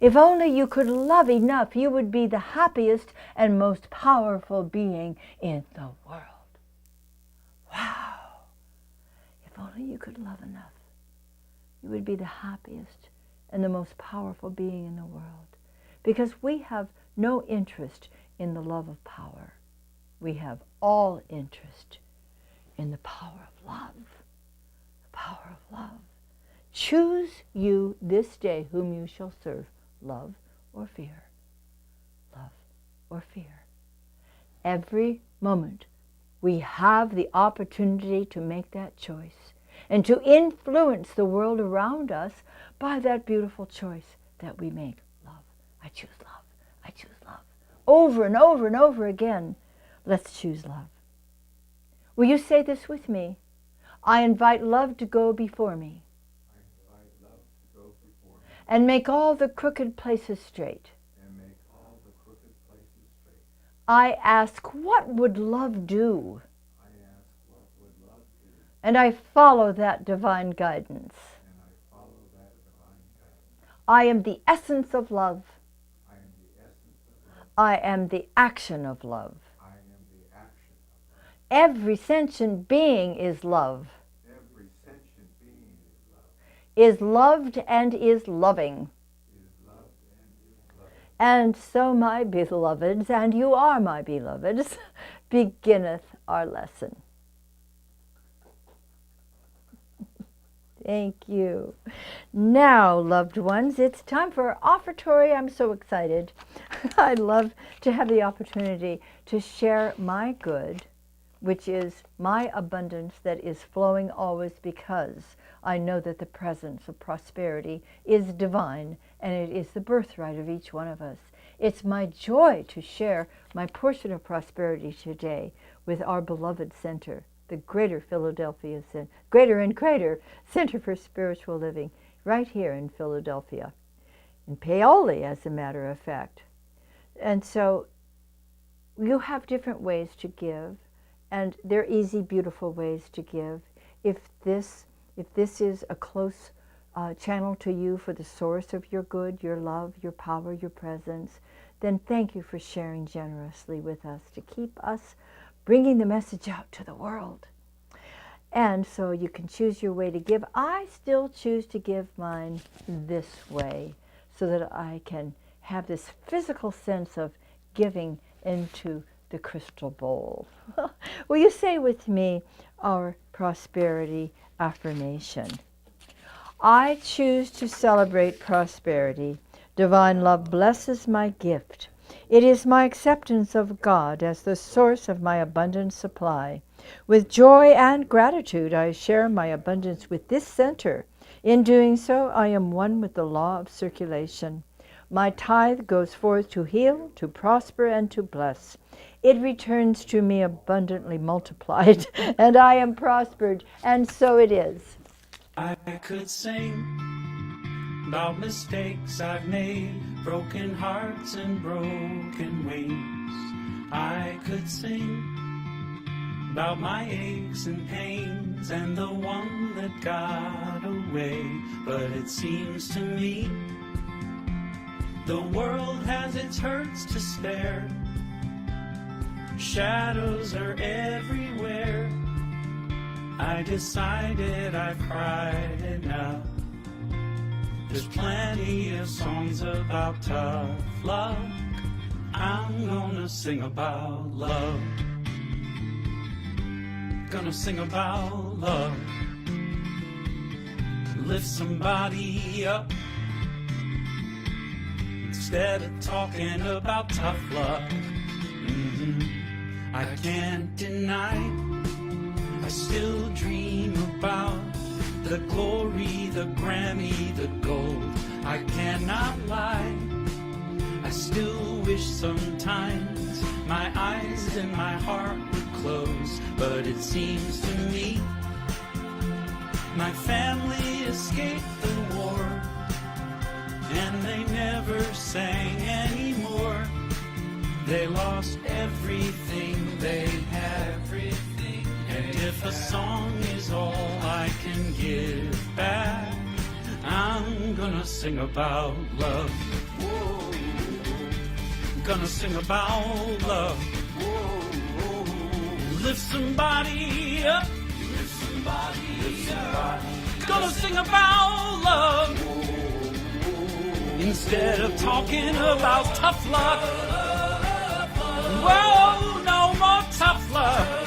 C: If only you could love enough, you would be the happiest and most powerful being in the world. Wow! If only you could love enough, you would be the happiest and the most powerful being in the world. Because we have no interest in the love of power. We have all interest in the power of love. The power of love. Choose you this day whom you shall serve, love or fear. Love or fear. Every moment we have the opportunity to make that choice and to influence the world around us by that beautiful choice that we make. Love. I choose love. I choose love. Over and over and over again, let's choose love. Will you say this with me? I invite love to go before me. I invite love to go before me. And make all the crooked places straight. And make all the crooked places straight. I ask, what would love do? I ask, what would love do? And I follow that divine guidance. And I follow that divine guidance. I am the essence of love. I am the essence of love. I am the action of love. I am the action of love. Every sentient being is love. Every sentient being is love. Is loved and is loving. Is loved and is loving. And so, my beloveds, and you are my beloveds, beginneth our lesson. Thank you. Now, loved ones, it's time for our offertory. I'm so excited. I love to have the opportunity to share my good, which is my abundance that is flowing always, because I know that the presence of prosperity is divine and it is the birthright of each one of us. It's my joy to share my portion of prosperity today with our beloved center, the Greater Philadelphia Center, Greater and Greater Center for Spiritual Living, right here in Philadelphia, in Paoli, as a matter of fact. And so you have different ways to give, and they're easy, beautiful ways to give. If this is a close channel to you for the source of your good, your love, your power, your presence, then thank you for sharing generously with us to keep us bringing the message out to the world. And so you can choose your way to give. I still choose to give mine this way so that I can have this physical sense of giving into the crystal bowl. Will you say with me our prosperity affirmation? I choose to celebrate prosperity. Divine love blesses my gift. It is my acceptance of God as the source of my abundant supply. With joy and gratitude, I share my abundance with this center. In doing so, I am one with the law of circulation. My tithe goes forth to heal, to prosper, and to bless. It returns to me abundantly multiplied, and I am prospered, and so it is.
B: I could sing about mistakes I've made, broken hearts and broken wings. I could sing about my aches and pains and the one that got away. But it seems to me the world has its hurts to spare. Shadows are everywhere. I decided I've cried enough. There's plenty of songs about tough luck. I'm gonna sing about love. Gonna sing about love. Lift somebody up instead of talking about tough luck. I can't deny I still dream about the glory, the Grammy, the gold. I cannot lie, I still wish sometimes my eyes and my heart would close. But it seems to me my family escaped the war, and they never sang anymore. They lost everything they had. And if a song is all I can give back, I'm gonna sing about love. Whoa. Gonna sing about love. Whoa. Lift somebody up. Lift somebody up. Gonna sing about love. Whoa. Instead of talking about tough luck. Whoa, no more tough luck.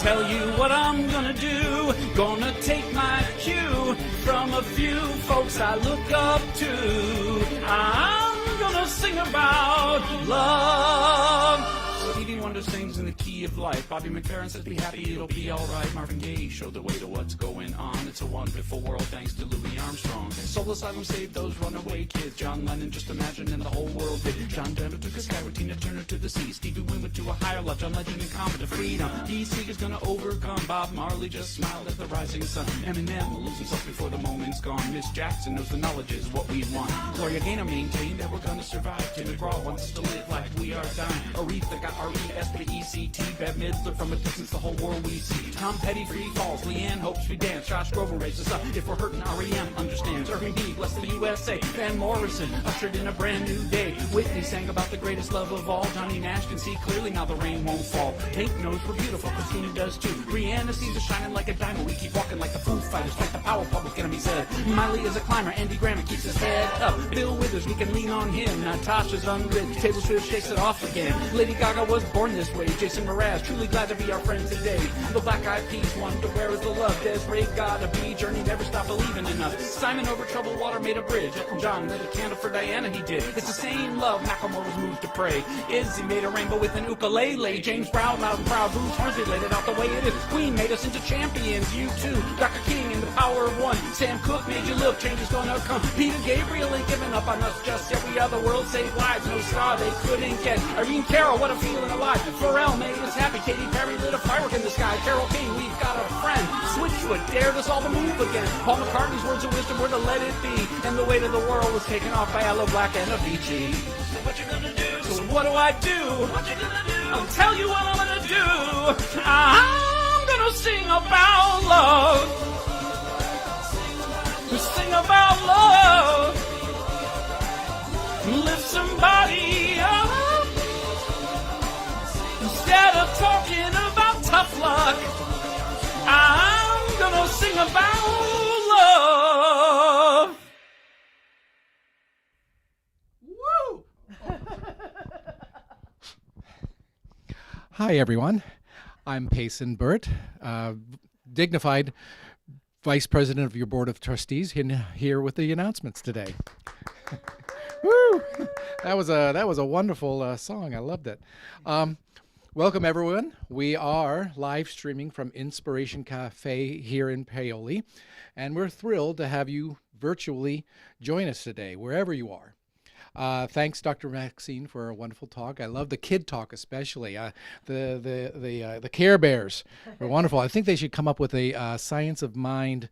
B: Tell you what I'm gonna do. Gonna take my cue from a few folks I look up to. I'm gonna sing about love. Stevie Wonder sings in the key of life. Bobby McFerrin says be happy, it'll be alright. Marvin Gaye showed the way to what's going on. It's a wonderful world thanks to Louis Armstrong. Soul Asylum saved those runaway kids. John Lennon just imagined and the whole world did. John Denver took a sky with Tina Turner to the sea. Stevie Wonder went to a higher love. John Legend and Common to freedom. DC is gonna overcome. Bob Marley just smiled at the rising sun. Eminem will lose himself before the moment's gone. Miss Jackson knows the knowledge is what we want. Gloria Gaynor maintained that we're gonna survive. Tim McGraw wants to live like we are dying. Aretha got R-E-S-P-E-C-T. Bette Midler from a distance, the whole world we see. Tom Petty free falls. Leanne hopes we dance. Josh Grover raises us up. If we're hurting, R.E.M. understands. Irving B. bless the USA. Van Morrison ushered in a brand new day. Whitney sang about the greatest love of all. Johnny Nash can see clearly now the rain won't fall. Tank knows we're beautiful. Christina does too. Rihanna sees us shining like a diamond. We keep walking like the Foo Fighters. Like the power public enemy said. Miley is a climber. Andy Graham keeps his head up. Bill Withers, we can lean on him. Natasha's unrich. Taylor Swift shakes it off again. Lady Gaga was born this way. Jason Mraz, truly glad to be our friend today. The Black Eyed Peas, wonder where is the love? Desiree gotta be, Journey never stopped believing in us. Simon over troubled water made a bridge. Elton John lit a candle for Diana, he did. It's the same love, Macklemore was moved to pray. Izzy made a rainbow with an ukulele. James Brown, loud and proud, Bruce Hornsby laid it out the way it is. Queen made us into champions, you too. Dr. King and the power of one. Sam Cooke made you look, change is gonna come. Peter Gabriel ain't giving up on us just yet. We are the world, saved lives, no star they couldn't get. Irene Cara, what a feeling alive. Pharrell made us happy. Katy Perry lit a firework in the sky. Carole King, we've got a friend. Switchfoot dared us all to move again. Paul McCartney's words of wisdom were to let it be. And the weight of the world was taken off by Aloe Black and Avicii. So what you gonna do? So what do I do? What you gonna do? I'll tell you what I'm gonna do. I'm gonna sing about love. Sing about love. Lift somebody up. Instead of talking about tough luck, I'm gonna sing about love.
J: Woo! Hi, everyone. I'm Payson Burt, dignified Vice President of your Board of Trustees, here with the announcements today. Woo! That was a wonderful song. I loved it. Welcome, everyone. We are live streaming from Inspiration Cafe here in Paoli, and we're thrilled to have you virtually join us today, wherever you are. Thanks, Dr. Maxine, for a wonderful talk. I love the kid talk, especially. The Care Bears were wonderful. I think they should come up with a science of mind.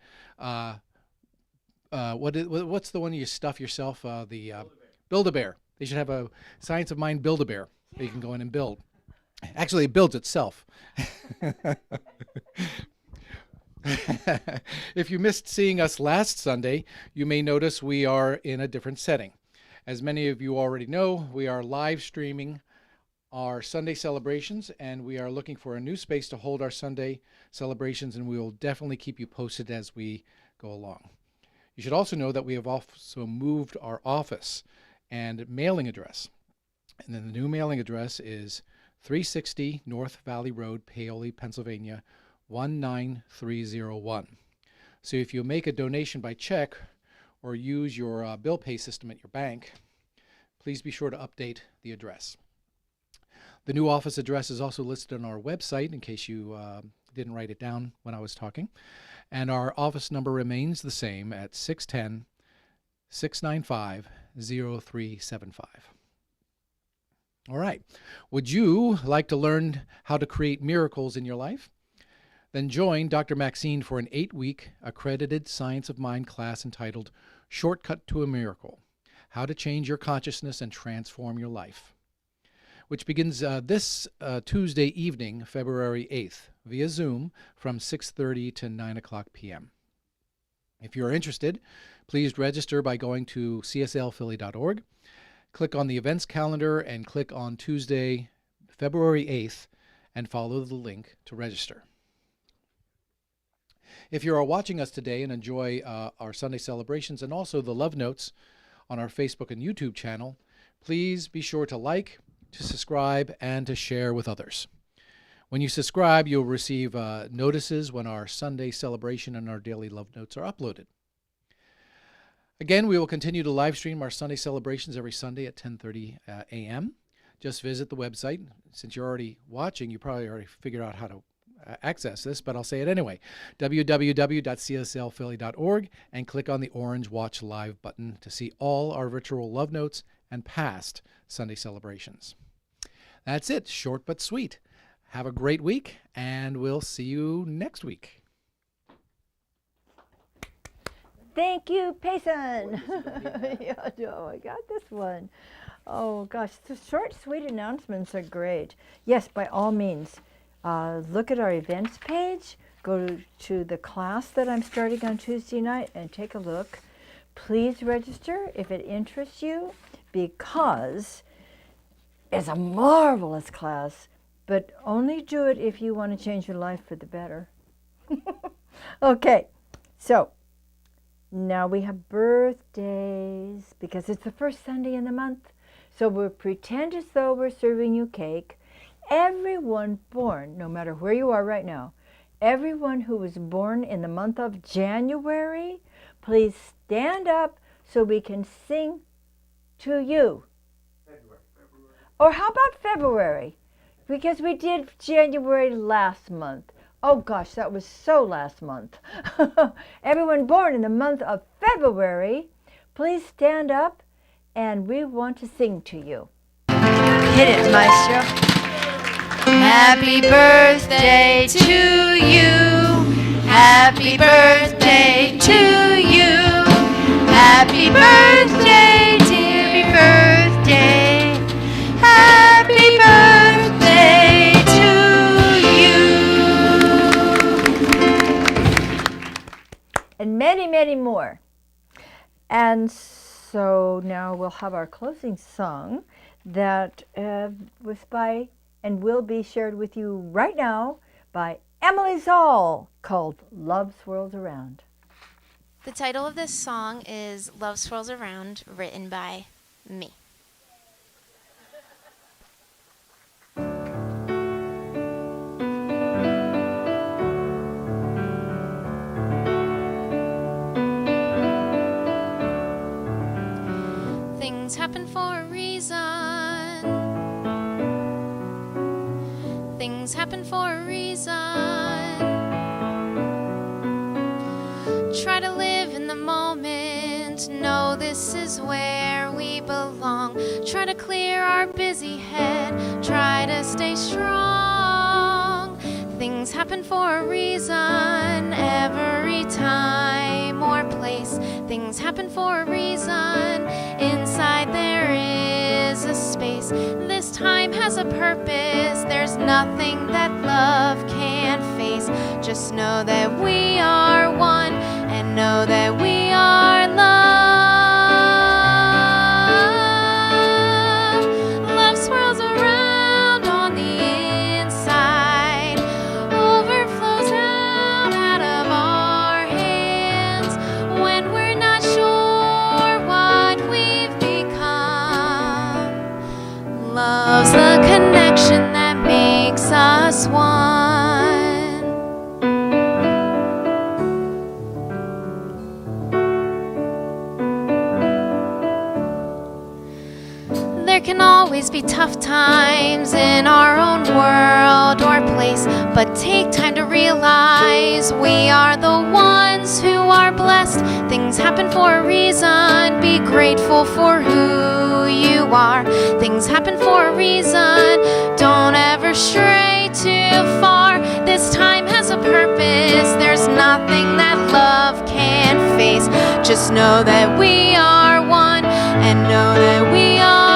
J: What's the one you stuff yourself? Build-A-Bear. They should have a science of mind Build-A-Bear that you can go in and build. Actually, it builds itself. If you missed seeing us last Sunday, you may notice we are in a different setting. As many of you already know, we are live streaming our Sunday celebrations, and we are looking for a new space to hold our Sunday celebrations, and we will definitely keep you posted as we go along. You should also know that we have also moved our office and mailing address. And then the new mailing address is 360 North Valley Road, Paoli, Pennsylvania, 19301. So if you make a donation by check or use your bill pay system at your bank, please be sure to update the address. The new office address is also listed on our website in case you didn't write it down when I was talking. And our office number remains the same at 610-695-0375. All right. Would you like to learn how to create miracles in your life? Then join Dr. Maxine for an 8-week accredited Science of Mind class entitled Shortcut to a Miracle: How to Change Your Consciousness and Transform Your Life, which begins this Tuesday evening, February 8th, via Zoom from 6:30 to 9 o'clock p.m. If you're interested, please register by going to cslphilly.org, click on the events calendar, and click on Tuesday, February 8th, and follow the link to register. If you are watching us today and enjoy our Sunday celebrations and also the love notes on our Facebook and YouTube channel, please be sure to like, to subscribe, and to share with others. When you subscribe, you'll receive notices when our Sunday celebration and our daily love notes are uploaded. Again, we will continue to live stream our Sunday celebrations every Sunday at 10:30 a.m. Just visit the website. Since you're already watching, you probably already figured out how to access this, but I'll say it anyway. www.cslphilly.org, and click on the orange Watch Live button to see all our virtual love notes and past Sunday celebrations. That's it. Short but sweet. Have a great week, and we'll see you next week.
C: Thank you, Payson. Yeah, no, I got this one. Oh, gosh, the short, sweet announcements are great. Yes, by all means, look at our events page. Go to the class that I'm starting on Tuesday night and take a look. Please register if it interests you, because it's a marvelous class, but only do it if you want to change your life for the better. Okay, so now we have birthdays because it's the first Sunday in the month. So we'll pretend as though we're serving you cake, everyone born, no matter where you are right now, everyone who was born in the month of January, please stand up so we can sing to you. Or how about February? Because we did January last month. Oh gosh, that was so last month. Everyone born in the month of February, please stand up and we want to sing to you. Hit it, Maestro.
D: Happy birthday to you. Happy birthday to you. Happy birthday, dear birthday. Happy birthday to you.
C: And many, many more. And so now we'll have our closing song that was by and will be shared with you right now by Emily Zoll, called Love Swirls Around.
K: The title of this song is Love Swirls Around, written by me. Things happen for a reason. Things happen for a reason. Try to live in the moment. Know this is where we belong. Try to clear our busy head. Try to stay strong. Things happen for a reason. Every time or place. Things happen for a reason. Inside there is a space. This time has a purpose. There's nothing that love can't face. Just know that we are one, and know that we are love. Love swirls around on the inside, overflows out of our hands when we're not sure what we've become. Love's the connection that makes us one. There can always be tough times in our own world or place, but take time to realize we are the ones who are blessed. Things happen for a reason. Be grateful for who you are. Things happen for a reason. Don't ever stray too far. This time has a purpose. There's nothing that love can't face. Just know that we are one, and know that we are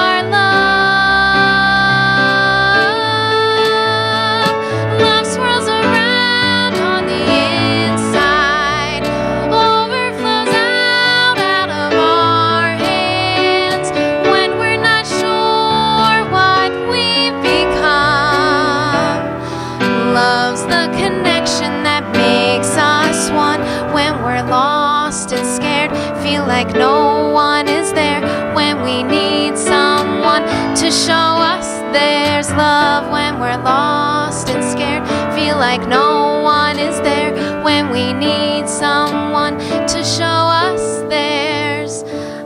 K: like no one is there when we need someone to show us there's love. When we're lost and scared, feel like no one is there when we need someone to show us there's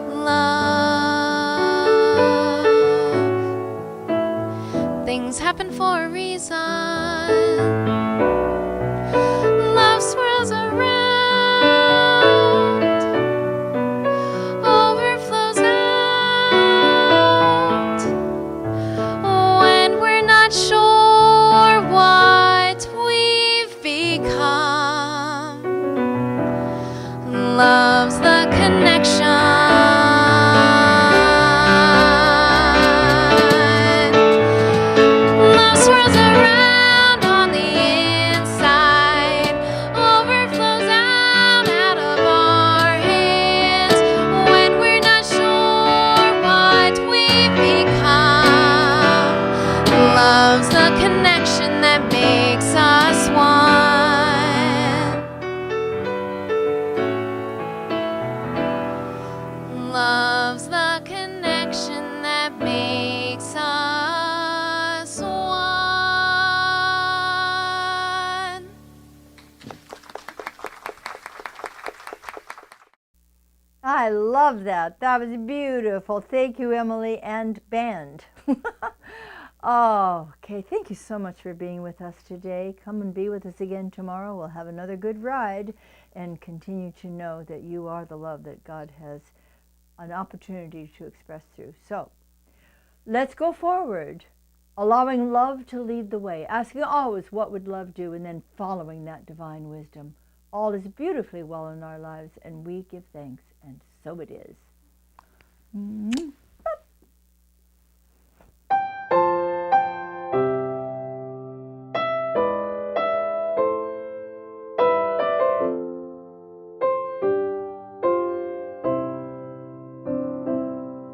K: love. Things happen for a reason. Love swirls around. Sure what we've
C: I love that. That was beautiful. Thank you, Emily and band. Oh, okay. Thank you so much for being with us today. Come and be with us again tomorrow. We'll have another good ride and continue to know that you are the love that God has an opportunity to express through. So let's go forward, allowing love to lead the way, asking always what would love do, and then following that divine wisdom. All is beautifully well in our lives, and we give thanks, and so it is.